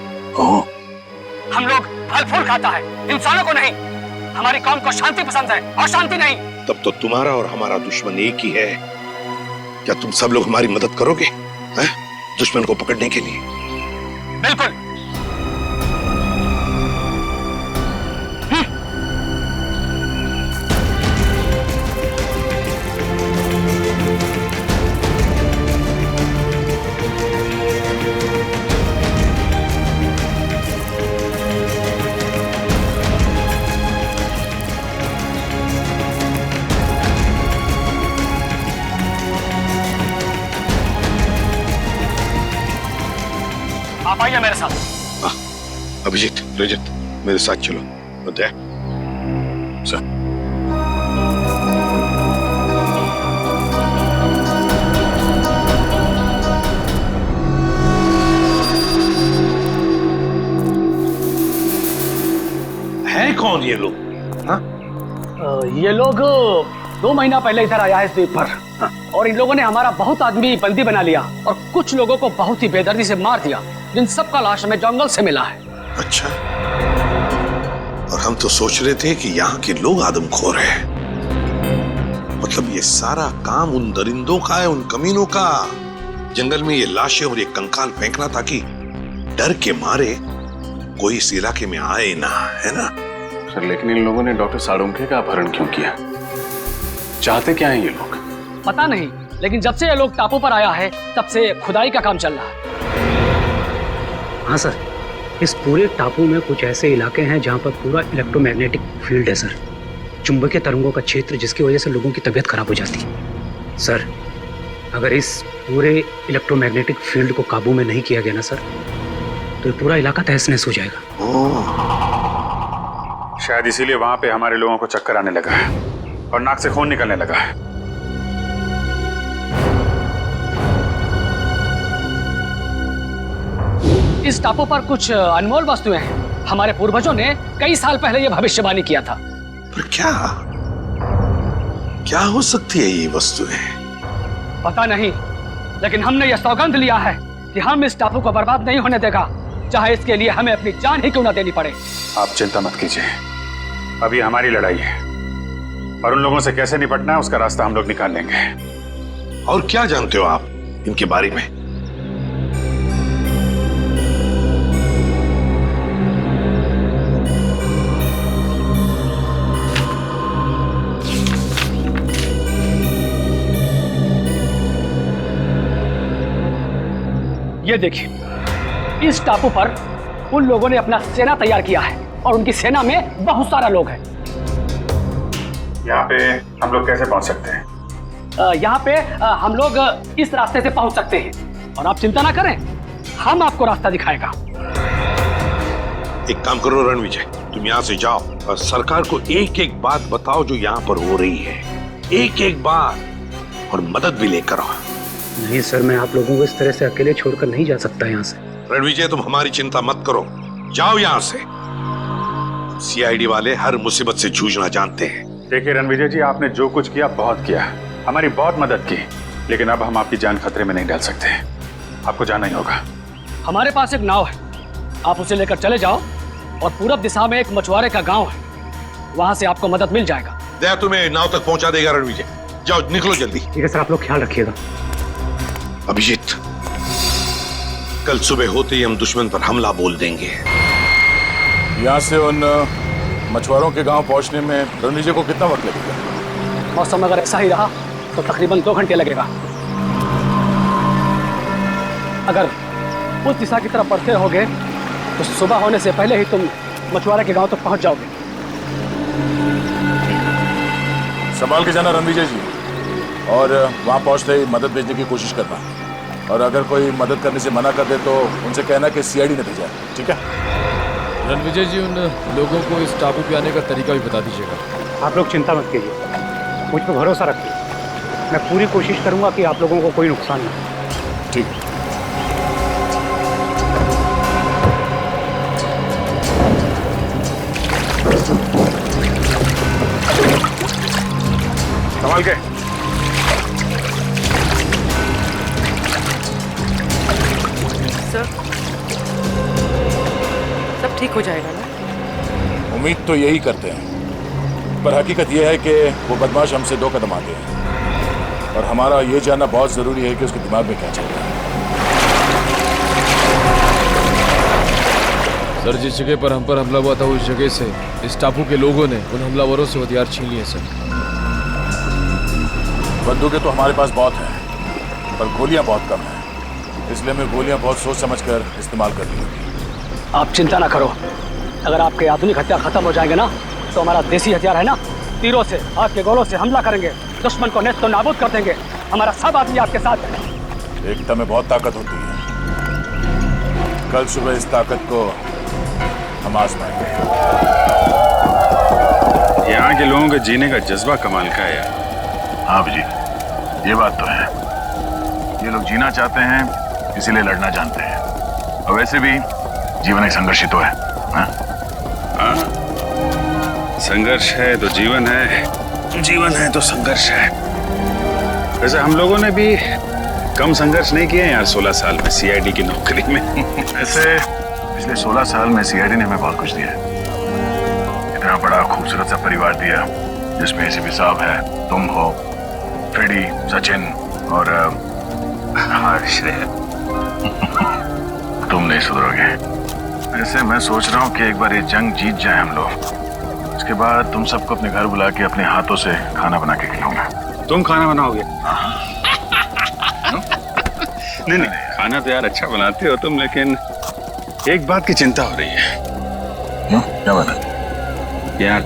हम लोग फल फूल खाता है, इंसानों को नहीं। हमारी कौम को शांति पसंद है और शांति नहीं। तब तो तुम्हारा और हमारा दुश्मन एक ही है। क्या तुम सब लोग हमारी मदद करोगे दुश्मन को पकड़ने के लिए? बिल्कुल। आप आइए मेरे साथ। अभिजीत, रजत, मेरे साथ चलो। उदय, सर। है कौन ये लोग? ये लोग 2 महीना पहले इधर आया है इस द्वीप पर। और इन लोगों ने हमारा बहुत आदमी बंदी बना लिया और कुछ लोगों को बहुत ही बेदर्दी से मार दिया, जिन सबका लाश हमें जंगल से मिला है। अच्छा, और हम तो सोच रहे थे कि यहाँ के लोग आदमखोर हैं। मतलब ये सारा काम उन दरिंदों का है, उन कमीनों का। जंगल में ये लाशें और ये कंकाल फेंकना ताकि डर के मारे कोई इस इलाके में आए ना, है ना? सर, लेकिन इन लोगों ने डॉक्टर साळुंखे का अपहरण क्यों किया? चाहते क्या हैं ये लोग? पता नहीं, लेकिन जब से ये लोग टापू पर आया है तब से खुदाई का काम चल रहा है। हाँ सर, इस पूरे टापू में कुछ ऐसे इलाके हैं जहाँ पर पूरा इलेक्ट्रोमैग्नेटिक फील्ड है सर। चुंबकीय तरंगों का क्षेत्र, जिसकी वजह से लोगों की तबीयत खराब हो जाती है। सर, अगर इस पूरे इलेक्ट्रोमैग्नेटिक फील्ड को काबू में नहीं किया गया ना सर, तो ये पूरा इलाका तहस-नहस हो जाएगा। शायद इसीलिए वहां पे हमारे लोगों को चक्कर आने लगा है और नाक से खून निकलने लगा है। इस टापू पर कुछ अनमोल वस्तुएं हैं। हमारे पूर्वजों ने कई साल पहले ये भविष्यवाणी किया था। पर क्या हो सकती है ये वस्तुएं? पता नहीं, लेकिन हमने यह सौगंध लिया है कि हम इस टापू को बर्बाद नहीं होने देगा, चाहे इसके लिए हमें अपनी जान ही क्यों ना देनी पड़े। आप चिंता मत कीजिए, अभी हमारी लड़ाई है और उन लोगों से कैसे निपटना है उसका रास्ता हम लोग निकाल लेंगे। और क्या जानते हो आप इनके बारे में? ये देखिए, इस टापू पर उन लोगों ने अपना सेना तैयार किया है और उनकी सेना में बहुत सारा लोग हैं। यहाँ पे हम लोग कैसे पहुंच सकते हैं? यहाँ पे हम लोग इस रास्ते से पहुंच सकते हैं और आप चिंता ना करें, हम आपको रास्ता दिखाएगा। एक काम करो रणविजय, तुम यहाँ से जाओ और सरकार को एक एक बात बताओ जो यहाँ पर हो रही है, एक एक बात, और मदद भी लेकर आओ। नहीं सर, मैं आप लोगों को इस तरह से अकेले छोड़कर नहीं जा सकता यहाँ से। रणविजय, तुम हमारी चिंता मत करो, जाओ यहाँ से। सीआईडी वाले हर मुसीबत से जूझना जानते हैं। देखिए रणविजय जी, आपने जो कुछ किया बहुत किया, हमारी बहुत मदद की, लेकिन अब हम आपकी जान खतरे में नहीं डाल सकते। आपको जाना ही होगा। हमारे पास एक नाव है, आप उसे लेकर चले जाओ और पूरब दिशा में एक मछुआरे का गांव है, वहां से आपको मदद मिल जाएगा। दया तुम्हें नाव तक पहुंचा देगा रणविजय। जाओ, निकलो जल्दी। ठीक है सर, आप लोग ख्याल रखिएगा। अभिजीत, कल सुबह होते ही हम दुश्मन पर हमला बोल देंगे। यहाँ से उन मछुआरों के गांव पहुंचने में रणविजय को कितना वक्त लगेगा? मौसम अगर ऐसा ही रहा तो तकरीबन 2 घंटे लगेगा। अगर उस दिशा की तरफ बढ़ते रहोगे तो सुबह होने से पहले ही तुम मछुआरे के गांव तक पहुंच जाओगे। संभाल के जाना रणविजय जी, और वहां पहुंचते ही मदद भेजने की कोशिश करना, और अगर कोई मदद करने से मना कर दे तो उनसे कहना कि सीआईडी ने भेजा है। ठीक है? रणविजय जी, उन लोगों को इस टापू पे आने का तरीका भी बता दीजिएगा। आप लोग चिंता मत कीजिए, मुझ पर भरोसा रखिए। मैं पूरी कोशिश करूंगा कि आप लोगों को कोई नुकसान ना हो। ठीक। संभाल के। सर, सब ठीक हो जाएगा ना? उम्मीद तो यही करते हैं, पर हकीकत यह है कि वो बदमाश हमसे 2 कदम आगे है और हमारा ये जानना बहुत जरूरी है कि उसके दिमाग में क्या चल रहा है। सर, जिस जगह पर हम पर हमला हुआ था उस जगह से इस टापू के लोगों ने उन हमलावरों से हथियार छीन लिए सर। बंदूकें तो हमारे पास बहुत हैं, पर गोलियां बहुत कम हैं, इसलिए हमें गोलियां बहुत सोच समझकर इस्तेमाल करनी होगी। आप चिंता ना करो, अगर आपके आधुनिक हथियार खत्म हो जाएंगे ना तो हमारा देसी हथियार है ना, तीरों से, हाथ के गोलों से हमला करेंगे, दुश्मन को नेस्त नाबूद कर देंगे। हमारा सब आदमी आपके साथ है। एकता में बहुत ताकत होती है। कल सुबह इस ताकत को हम आजमाएंगे। यहाँ के लोगों के जीने का जज्बा कमाल का है यार। हाँ जी, ये बात तो है। ये लोग जीना चाहते हैं, इसीलिए लड़ना जानते हैं। और वैसे भी जीवन एक संघर्ष ही तो है। हाँ, संघर्ष है तो जीवन है, जीवन है तो संघर्ष है। वैसे हम लोगों ने भी कम संघर्ष नहीं किए यार 16 साल में सीआईडी की नौकरी में। ऐसे पिछले 16 साल में सीआईडी ने हमें बहुत कुछ दिया है। इतना बड़ा खूबसूरत सा परिवार दिया जिसमें एसीपी साहब है, तुम हो, फ्रेडी, सचिन और हर्ष है। तुम नहीं सुधरोगे। ऐसे मैं सोच रहा हूँ कि एक बार ये जंग जीत जाए हम लोग, उसके बाद तुम सबको अपने घर बुला के अपने हाथों से खाना बना के खिलाऊंगा। तुम खाना बनाओगे? नहीं नहीं, खाना तो यार अच्छा बनाते हो तुम, लेकिन एक बात की चिंता हो रही है। क्या बात है? यार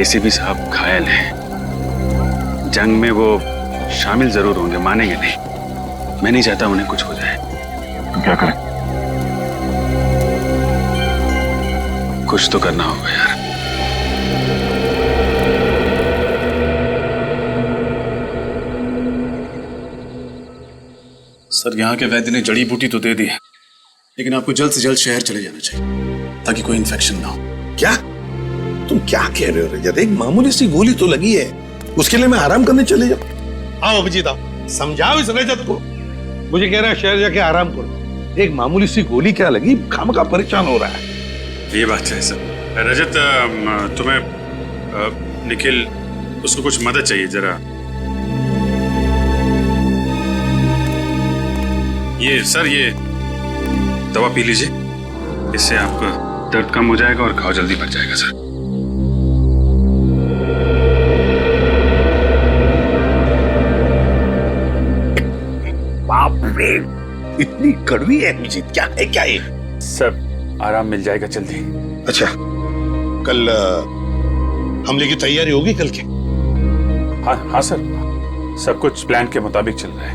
एसीपी साहब घायल हैं, जंग में वो शामिल जरूर होंगे, मानेंगे नहीं। मैं नहीं चाहता उन्हें कुछ हो जाए। तो क्या करें? कुछ तो करना होगा यार। सर, यहाँ के वैद्य ने जड़ी बूटी तो दे दी है, लेकिन आपको जल्द से जल्द शहर चले जाना चाहिए ताकि कोई इन्फेक्शन ना हो। क्या तुम क्या कह रहे हो रजत? एक मामूली सी गोली तो लगी है, उसके लिए मैं आराम करने चले जाऊं? आओ अभिजीत आओ, समझाओ इस रजत को। मुझे कह रहा है शहर जाके आराम करो। एक मामूली सी गोली क्या लगी, खामखा परेशान हो रहा है। ये बात है सर। रजत, तुम्हें निखिल उसको कुछ मदद चाहिए जरा। ये सर, ये दवा पी लीजिए, इससे आपका दर्द कम हो जाएगा और घाव जल्दी भर जाएगा सर। बाप रे, इतनी कड़वी है अभिजीत, क्या है क्या ये? सर, आराम मिल जाएगा जल्दी। अच्छा, कल हमले की तैयारी होगी कल के? हाँ सर, सब कुछ प्लान के मुताबिक चल रहा है।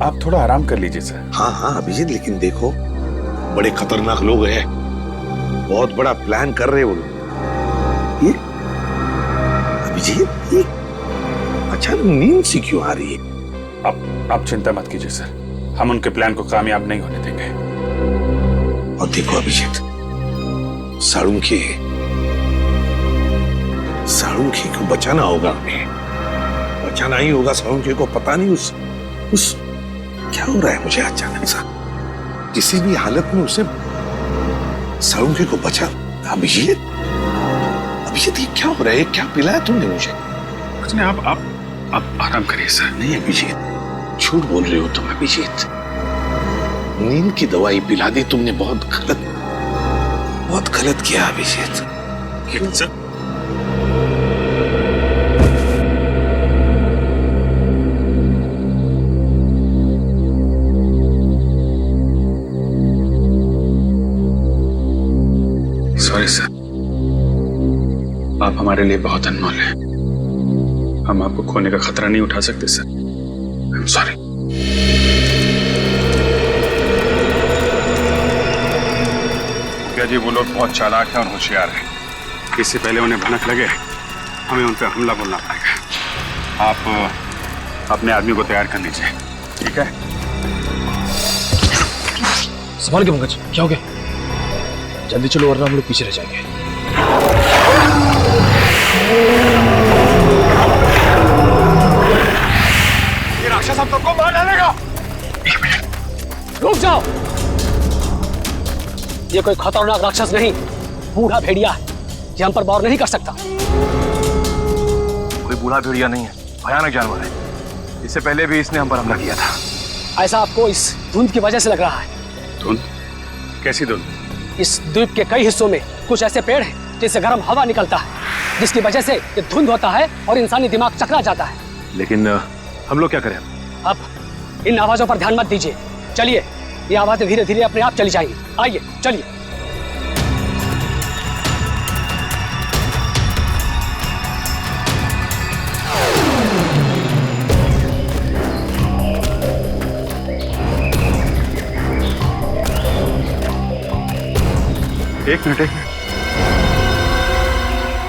आप थोड़ा आराम कर लीजिए सर। हाँ हाँ अभिजीत, लेकिन देखो बड़े खतरनाक लोग हैं, बहुत बड़ा प्लान कर रहे हो लोग। ये अभिजीत, ये अचानक नींद सी क्यों आ रही है? आप चिंता मत कीजिए सर, हम उनके प्लान को कामयाब नहीं होने देंगे। और देखो अभिजीत, साळुंखे को बचाना होगा हमें, बचाना ही होगा साळुंखे को। पता नहीं उस क्या हो रहा है मुझे अचानक सा, किसी भी हालत में उसे साळुंखे को बचा। अभिजीत ये क्या हो रहा है? क्या पिलाया तुमने मुझे? कुछ नहीं, आप आराम करिए सर। नहीं अभिजीत, झूठ बोल रहे हो तुम अभिजीत। नींद की दवाई पिला दी तुमने, बहुत गलत किया अभिजीत। लेकिन सर, सॉरी सर, आप हमारे लिए बहुत अनमोल हैं। हम आपको खोने का खतरा नहीं उठा सकते सर। I am sorry. जी वो लोग बहुत चालाक हैं और होशियार हैं। इससे पहले उन्हें भनक लगे हमें उन पर हमला बोलना पड़ेगा। आप अपने आदमी को तैयार कर लीजिए, ठीक है? संभाल के पंकज, क्या हो गया? जल्दी चलो वरना हम लोग पीछे रह जाएंगे। ये राक्षस हम सबको मार डालेगा। रुक जाओ, ये कोई खतरनाक राक्षस नहीं, बूढ़ा भेड़िया है। ये हम पर वार नहीं कर सकता। कोई बूढ़ा भेड़िया नहीं है, भयानक जानवर है। इससे पहले भी इसने हम पर हमला किया था। ऐसा आपको इस धुंध की वजह से लग रहा है। धुंध? कैसी धुंध? इस द्वीप के कई हिस्सों में कुछ ऐसे पेड़ हैं जिससे गर्म हवा निकलता है, जिसकी वजह से ये धुंध होता है और इंसानी दिमाग चकरा जाता है। लेकिन हम लोग क्या करें? अब इन आवाजों पर ध्यान मत दीजिए, चलिए, ये आवाजें धीरे धीरे अपने आप चली जाएंगी। आइए चलिए। एक मिनट।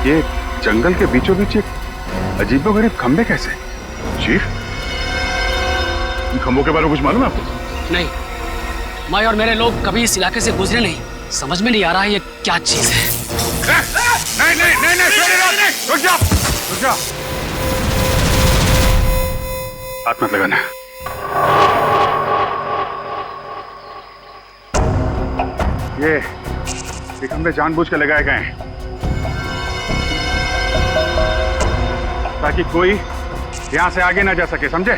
ये जंगल के बीचों बीच एक अजीबोगरीब खंबे कैसे? चीफ, इन खंबों के बारे में कुछ मालूम है आपको? नहीं, मैं और मेरे लोग कभी इस इलाके से गुजरे नहीं, समझ में नहीं आ रहा है ये क्या चीज है। नहीं, रुक जा। हाथ मत लगाना। ये खंबे जानबूझ के लगाए गए हैं ताकि कोई यहाँ से आगे ना जा सके, समझे?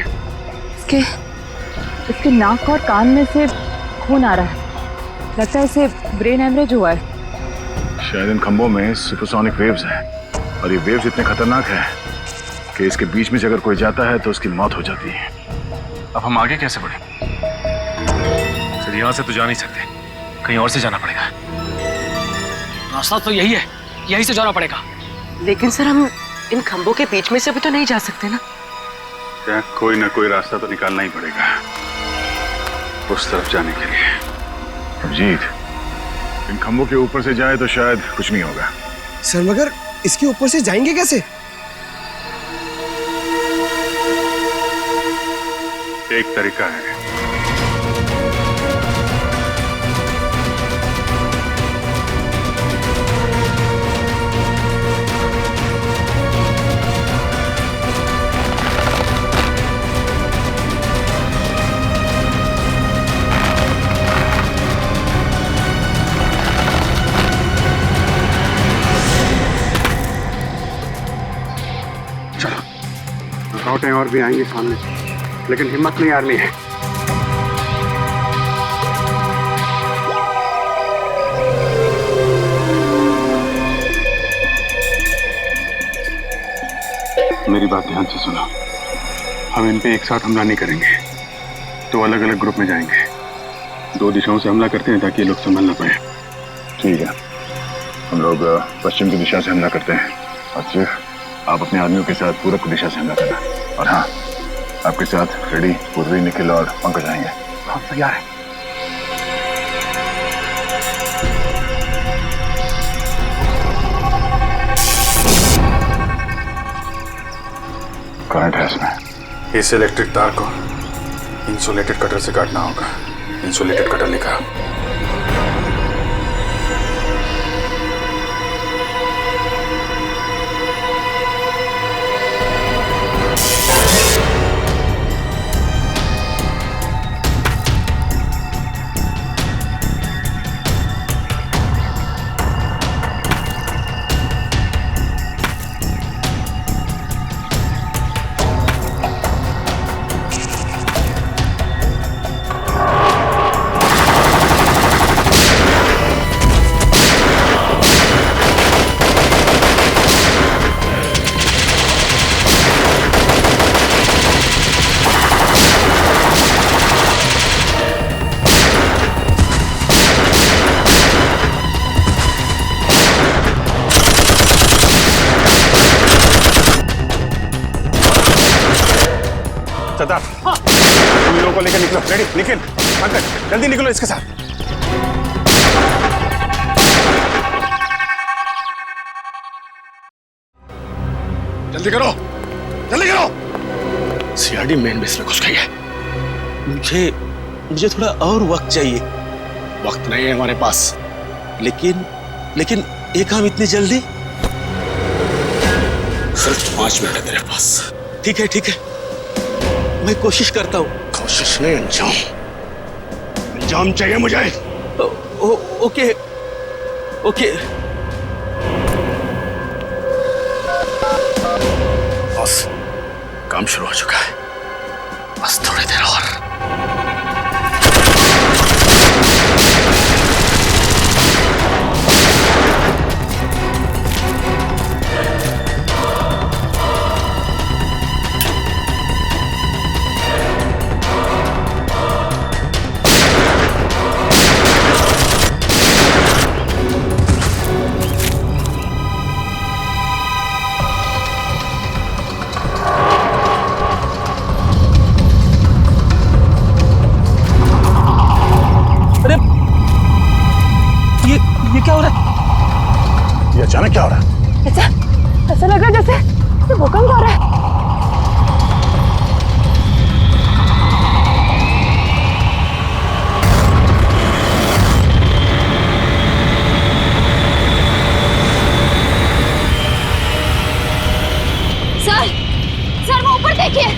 इसके नाक और कान में से खून आ रहा है, लगता है इसे ब्रेन हेमरेज हुआ है। शायद इन खंभों में सुपरसोनिक वेव्स हैं और ये वेव्स इतने खतरनाक हैं कि इसके बीच में से अगर कोई जाता है तो उसकी मौत हो जाती है। अब हम आगे कैसे बढ़े? सर यहाँ से तो जा नहीं सकते, कहीं और से जाना पड़ेगा। रास्ता तो यही है, यही से जाना पड़ेगा। लेकिन सर हम इन खंभों के बीच में से भी तो नहीं जा सकते ना? क्या कोई ना कोई रास्ता तो निकालना ही पड़ेगा उस तरफ जाने के लिए। अभिजीत, इन खंभों के ऊपर से जाए तो शायद कुछ नहीं होगा। सर मगर इसके ऊपर से जाएंगे कैसे? एक तरीका है। रुकावटें और भी आएंगी सामने, लेकिन हिम्मत नहीं हारनी है। मेरी बात ध्यान से सुनो, हम इन पे एक साथ हमला नहीं करेंगे, तो अलग अलग ग्रुप में जाएंगे। 2 दिशाओं से हमला करते हैं ताकि ये लोग संभल ना पाए। ठीक है, हम लोग पश्चिम की दिशा से हमला करते हैं और सिर्फ आप अपने आदमियों के साथ पूरब की दिशा से हमला करना। और हाँ, आपके साथ फ्रेडी, पूर्वी, निखिल और पंकज आएंगे। हम तैयार हैं। करंट है इसमें। इस इलेक्ट्रिक तार को इंसुलेटेड कटर से काटना होगा। इंसुलेटेड कटर लिखा। सरदार, तुम लोगों को लेकर निकलो। रेडी, निखिल, पंकज, जल्दी निकलो इसके साथ। जल्दी करो, जल्दी करो। सीआरडी मेन बेस में घुस गई है। मुझे थोड़ा और वक्त चाहिए। वक्त नहीं है हमारे पास, लेकिन ये काम इतनी जल्दी? सिर्फ 5 मिनट है तेरे पास। ठीक है, मैं कोशिश करता हूँ। कोशिश नहीं, अंजाम चाहिए मुझे। ओके। बस काम शुरू हो चुका है, बस थोड़ी देर और। ये क्या हो रहा है? ये अचानक क्या हो रहा है? ऐसा लग रहा है जैसे भूकंप हो रहा है। सर वो ऊपर देखिए।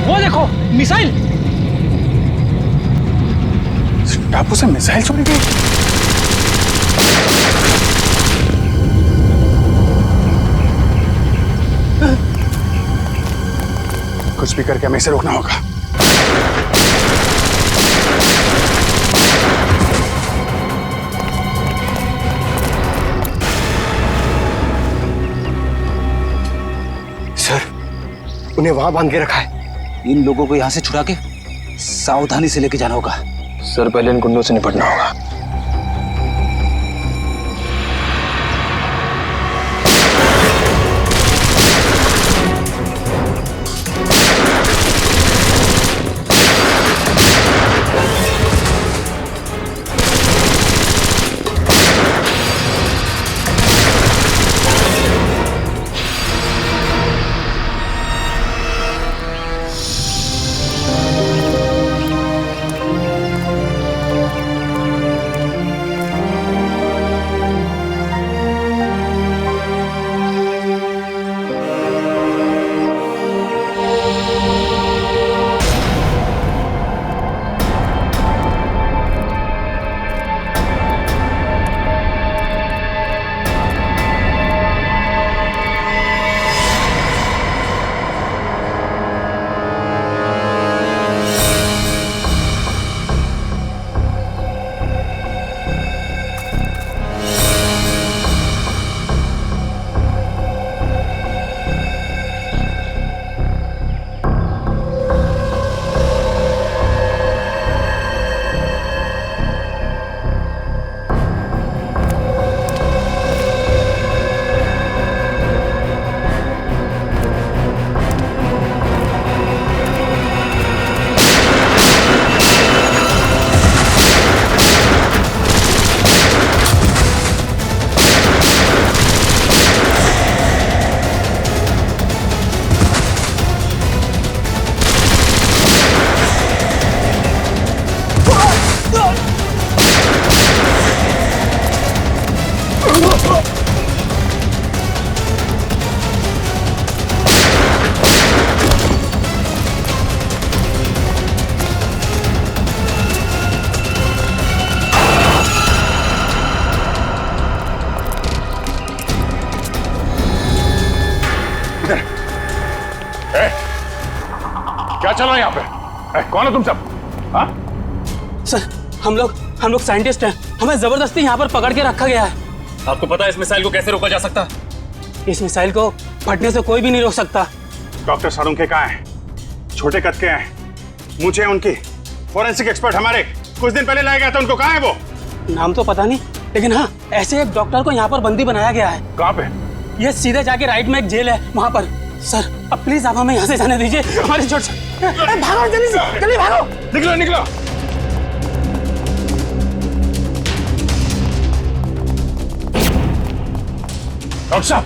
वो देखो, मिसाइल। टापू से मिसाइल छोड़ी गई। कुछ भी करके हमें इसे रोकना होगा। सर, उन्हें वहां बांध के रखा है। इन लोगों को यहां से छुड़ा के सावधानी से लेके जाना होगा। सर पहले इन गुंडों से निपटना होगा। क्या चल रहा है यहाँ पे? कौन है तुम सब? हाँ? सर, हम लोग साइंटिस्ट हैं। हमें जबरदस्ती यहाँ पर पकड़ के रखा गया है। आपको पता है इस मिसाइल को कैसे रोका जा सकता? इस मिसाइल को फटने से कोई भी नहीं रोक सकता। डॉक्टर सालुंखे कहाँ हैं? छोटे कद के हैं, मुझे उनकी फोरेंसिक एक्सपर्ट हमारे कुछ दिन पहले लाया गया था, उनको कहाँ है वो? नाम तो पता नहीं, लेकिन हाँ, ऐसे एक डॉक्टर को यहाँ पर बंदी बनाया गया है। कहाँ पे? ये सीधे जाके राइट में एक जेल है, वहाँ पर। सर, अब प्लीज आप हमें यहाँ से जाने दीजिए। हमारी चोट से भागो, जल्दी भागो। निकलो। डॉक्टर साहब,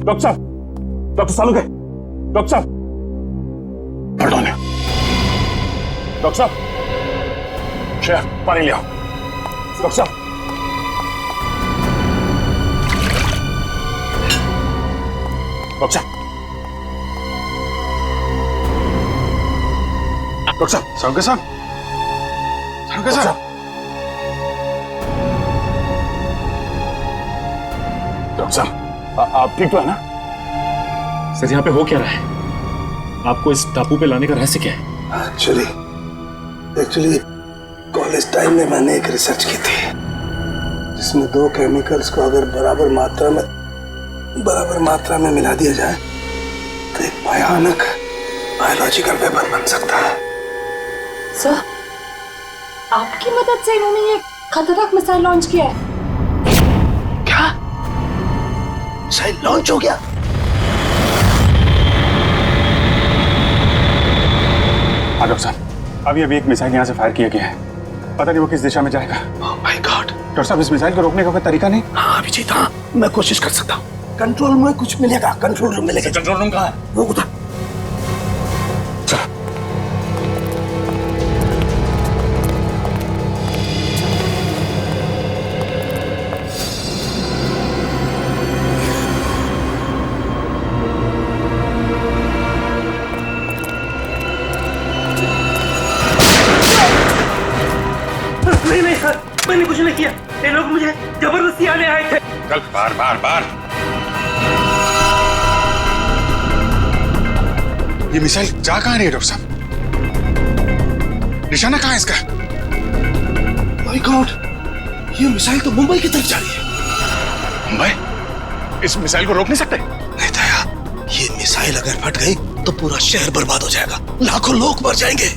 डॉक्टर साहब, डॉक्टर सालुंके, डॉक्टर साहब, पढ़ो डॉक्टर साहब, श्रेया पानी ले आओ। डॉक्टर साहब, डॉक्टर साहब, डॉक्टर साहब, सालुंके साहब, सालुंके साहब, डॉक्टर साहब, आप ठीक तो है ना? सर यहाँ पे हो क्या रहा है? आपको इस टापू पे लाने का रहस्य क्या है? एक्चुअली कॉलेज टाइम में मैंने एक रिसर्च की थी जिसमें दो केमिकल्स को अगर बराबर मात्रा में मिला दिया जाए तो एक भयानक बायोलॉजिकल वेपन बन सकता है। सर, आपकी मदद से इन्होंने ये खतरनाक मिसाइल लॉन्च किया है। क्या मिसाइल लॉन्च हो गया? हाँ डॉक्टर साहब, अभी एक मिसाइल यहाँ से फायर किया गया है। पता नहीं वो किस दिशा में जाएगा। Oh my God. डॉक्टर साहब, इस मिसाइल को रोकने का कोई तरीका नहीं? हाँ अभिजीत, हाँ मैं कोशिश कर सकता हूँ। कंट्रोल में कुछ मिलेगा, कंट्रोल रूम मिलेगा। कंट्रोल रूम कहाँ है? वो उधर। नहीं सर, मैंने कुछ नहीं किया। ये लोग मुझे जबरदस्ती आने आए थे। कल बार ये मिसाइल जा कहाँ रही है डॉक्टर साहब? निशाना कहाँ है इसका? माय गॉड, ये मिसाइल तो मुंबई की तरफ जा रही है। मुंबई? इस मिसाइल को रोक नहीं सकते? नहीं दया, ये मिसाइल अगर फट गई तो पूरा शहर बर्बाद हो जाएगा, लाखों लोग मर जाएंगे।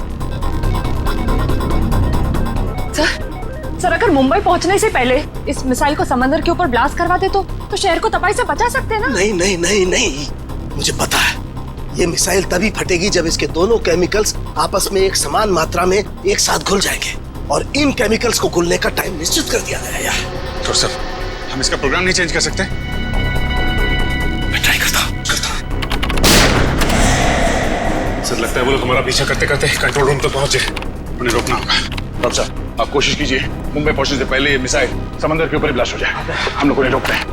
सर, अगर मुंबई पहुंचने से पहले इस मिसाइल को समंदर के ऊपर ब्लास्ट करवा दे तो शहर को तबाही से बचा सकते हैं ना? नहीं, मुझे पता है ये मिसाइल तभी फटेगी जब इसके दोनों केमिकल्स आपस में एक समान मात्रा में एक साथ घुल जाएंगे, और इन केमिकल्स को घुलने का टाइम निश्चित कर दिया गया है। डॉक्टर साहब, हम इसका प्रोग्राम नहीं चेंज कर सकते? मैं ट्राई करता हूँ। सर, लगता है वो लोग हमारा पीछा करते करते कंट्रोल रूम तक पहुंचे। उन्हें रोकना होगा। डॉक्टर साहब, आप कोशिश कीजिए मुंबई पहुंचने से पहले ये मिसाइल समंदर के ऊपर ही ब्लास्ट हो जाए। हम लोग उन्हें रोकते हैं।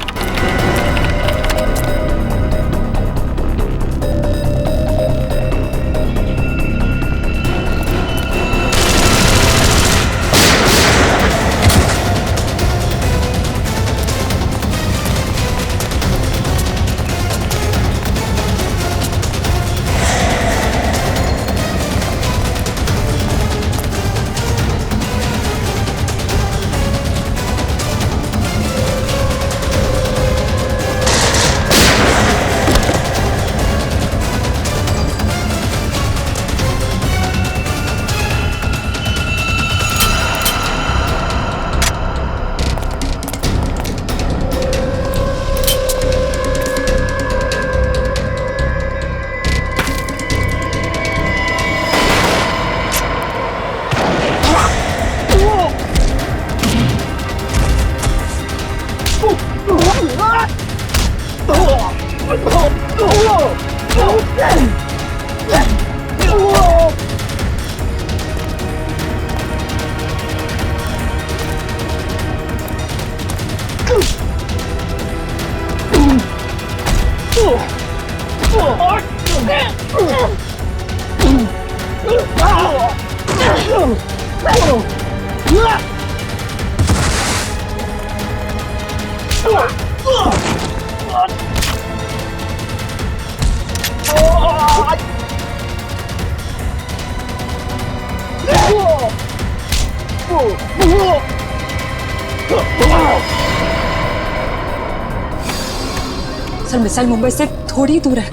सर, मिसाइल मुंबई से थोड़ी दूर है।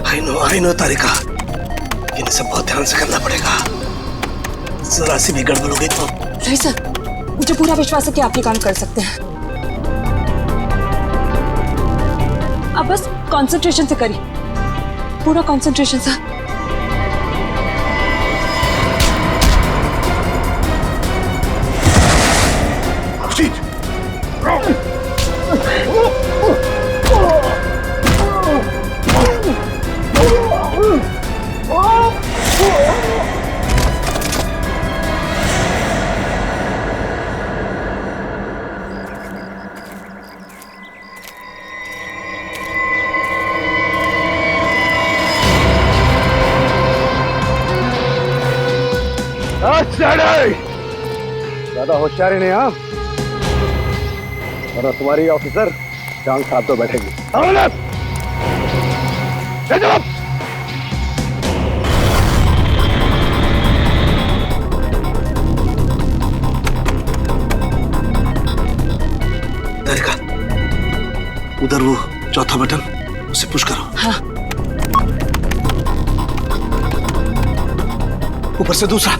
आई नो तारिका, इन्हें सब बहुत ध्यान से करना पड़ेगा। जरा सी भी गड़बड़ हो गई तो। नहीं सर, मुझे पूरा विश्वास है कि आप ये काम कर सकते हैं। आप बस कंसंट्रेशन से करिए, पूरा कंसंट्रेशन सर। ज्यादा होशियारी नहीं हाँ, और तुम्हारी ऑफिसर जान साहब तो बैठेगी। देखा उधर वो चौथा बटन, उसे पुश करो। हाँ। ऊपर से दूसरा।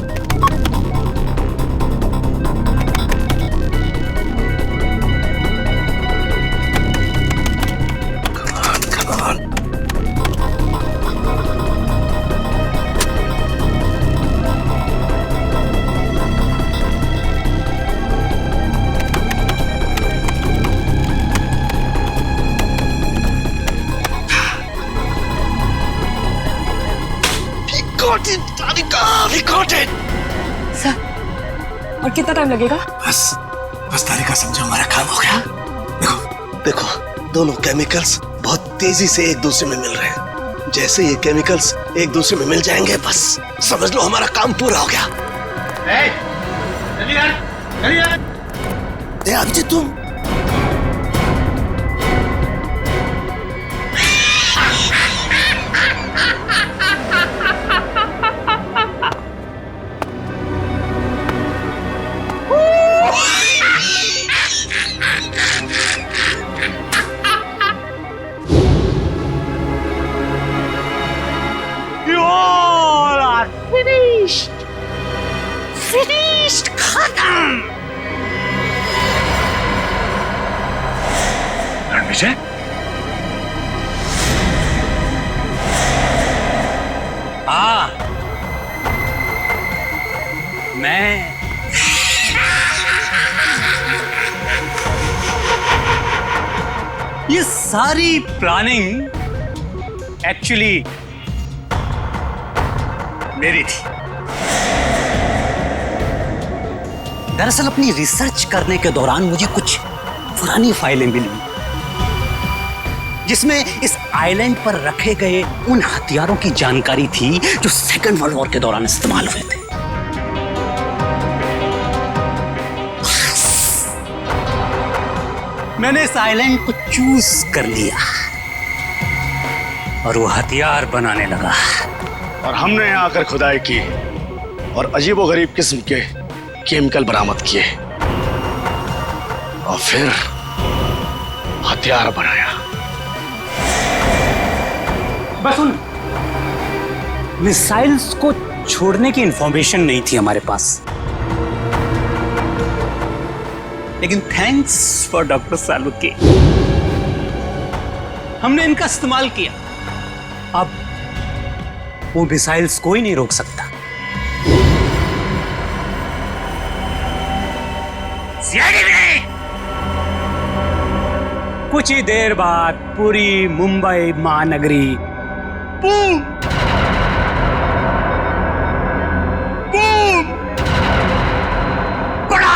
सर, और कितना टाइम लगेगा? बस तारिका, समझो हमारा काम हो गया। देखो दोनों केमिकल्स बहुत तेजी से एक दूसरे में मिल रहे हैं। जैसे ये केमिकल्स एक दूसरे में मिल जाएंगे, बस समझ लो हमारा काम पूरा हो गया। अभिजीत तुम फिनिश्ड, खत्म। रणविजय, हाँ, मैं ये सारी प्लानिंग एक्चुअली मेरी थी। दरअसल अपनी रिसर्च करने के दौरान मुझे कुछ पुरानी फाइलें मिली जिसमें इस आइलैंड पर रखे गए उन हथियारों की जानकारी थी जो सेकेंड वर्ल्ड वॉर के दौरान इस्तेमाल हुए थे। मैंने इस आइलैंड को चूज कर लिया और वो हथियार बनाने लगा। और हमने यहाँ आकर खुदाई की और अजीबोगरीब किस्म के केमिकल बरामद किए और फिर हथियार बनाया। बस उन मिसाइल्स को छोड़ने की इंफॉर्मेशन नहीं थी हमारे पास, लेकिन थैंक्स फॉर डॉक्टर सालुके, हमने इनका इस्तेमाल किया। अब वो मिसाइल्स कोई नहीं रोक सकता। कुछ ही देर बाद पूरी मुंबई महानगरी बूम बूम बड़ा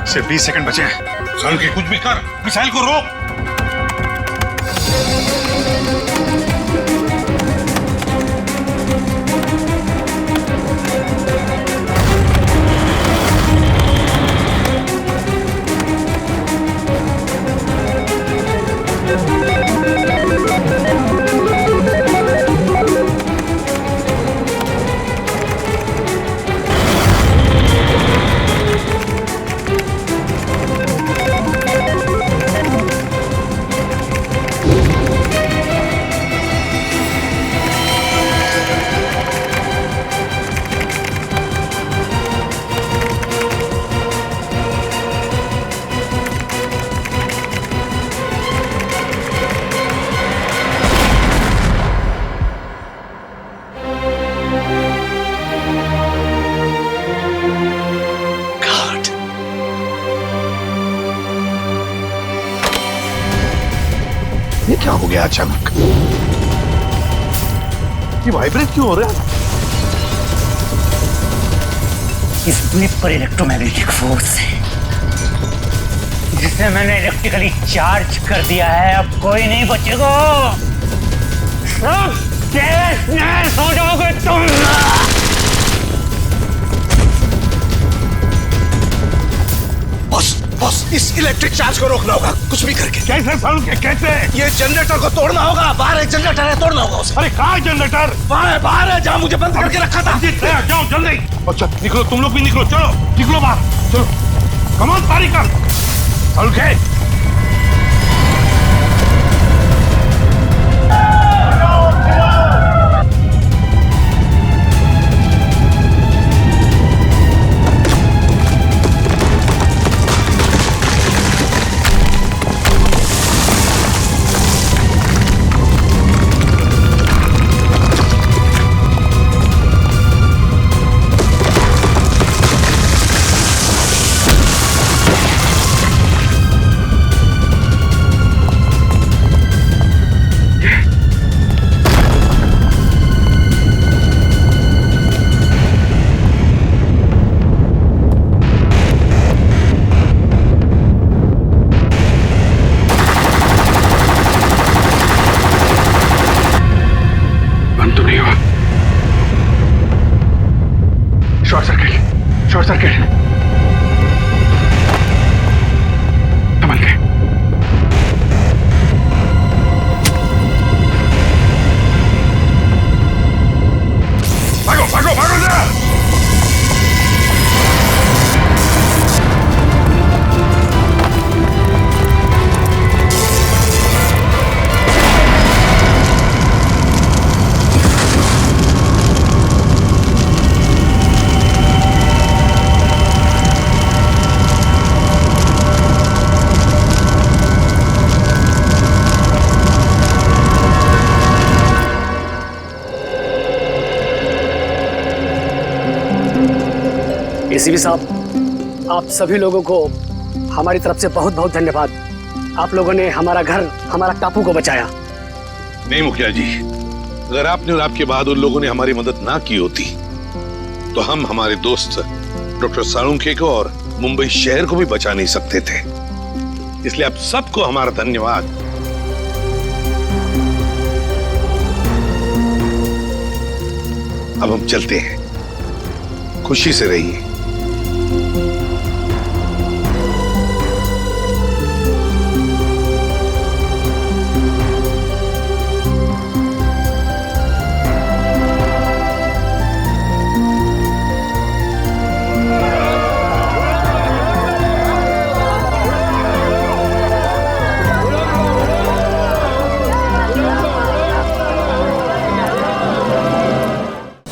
सिर्फ 20 सेकंड बचे हैं। सालुके कुछ भी कर, मिसाइल को रोक। क्या हो गया अचानक? ये वाइब्रेट क्यों हो रहा है? इस द्वीप पर इलेक्ट्रोमैग्नेटिक फोर्स है जिसे मैंने इलेक्ट्रिकली चार्ज कर दिया है। अब कोई नहीं बचेगा, सब तहस-नहस हो जाओगे तुम। बॉस, इस इलेक्ट्रिक चार्ज को रोकना होगा कुछ भी करके। कैसे सालू के कैसे? ये जनरेटर को तोड़ना होगा। बाहर एक जनरेटर है, तोड़ना होगा उसे। अरे कहाँ है जनरेटर? बाहर है, जहाँ मुझे बंद करके रखा था। जाओ जल्दी। अच्छा निकलो, तुम लोग भी निकलो, चलो निकलो बाहर, चलो कमान पारी कर। सालू के शॉर्ट सर्किट। संभल के। भागो भागो भागो ना। एसीपी साहब, आप सभी लोगों को हमारी तरफ से बहुत बहुत धन्यवाद। आप लोगों ने हमारा घर, हमारा टापू को बचाया। नहीं मुखिया जी, अगर आपने और आपके बहादुर लोगों ने हमारी मदद ना की होती तो हम हमारे दोस्त डॉक्टर साळुंखे को और मुंबई शहर को भी बचा नहीं सकते थे। इसलिए आप सबको हमारा धन्यवाद। अब हम चलते हैं, खुशी से रहिए।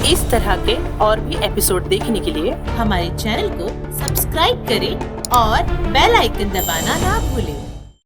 इस तरह के और भी एपिसोड देखने के लिए हमारे चैनल को सब्सक्राइब करें और बेल आइकन दबाना ना भूलें।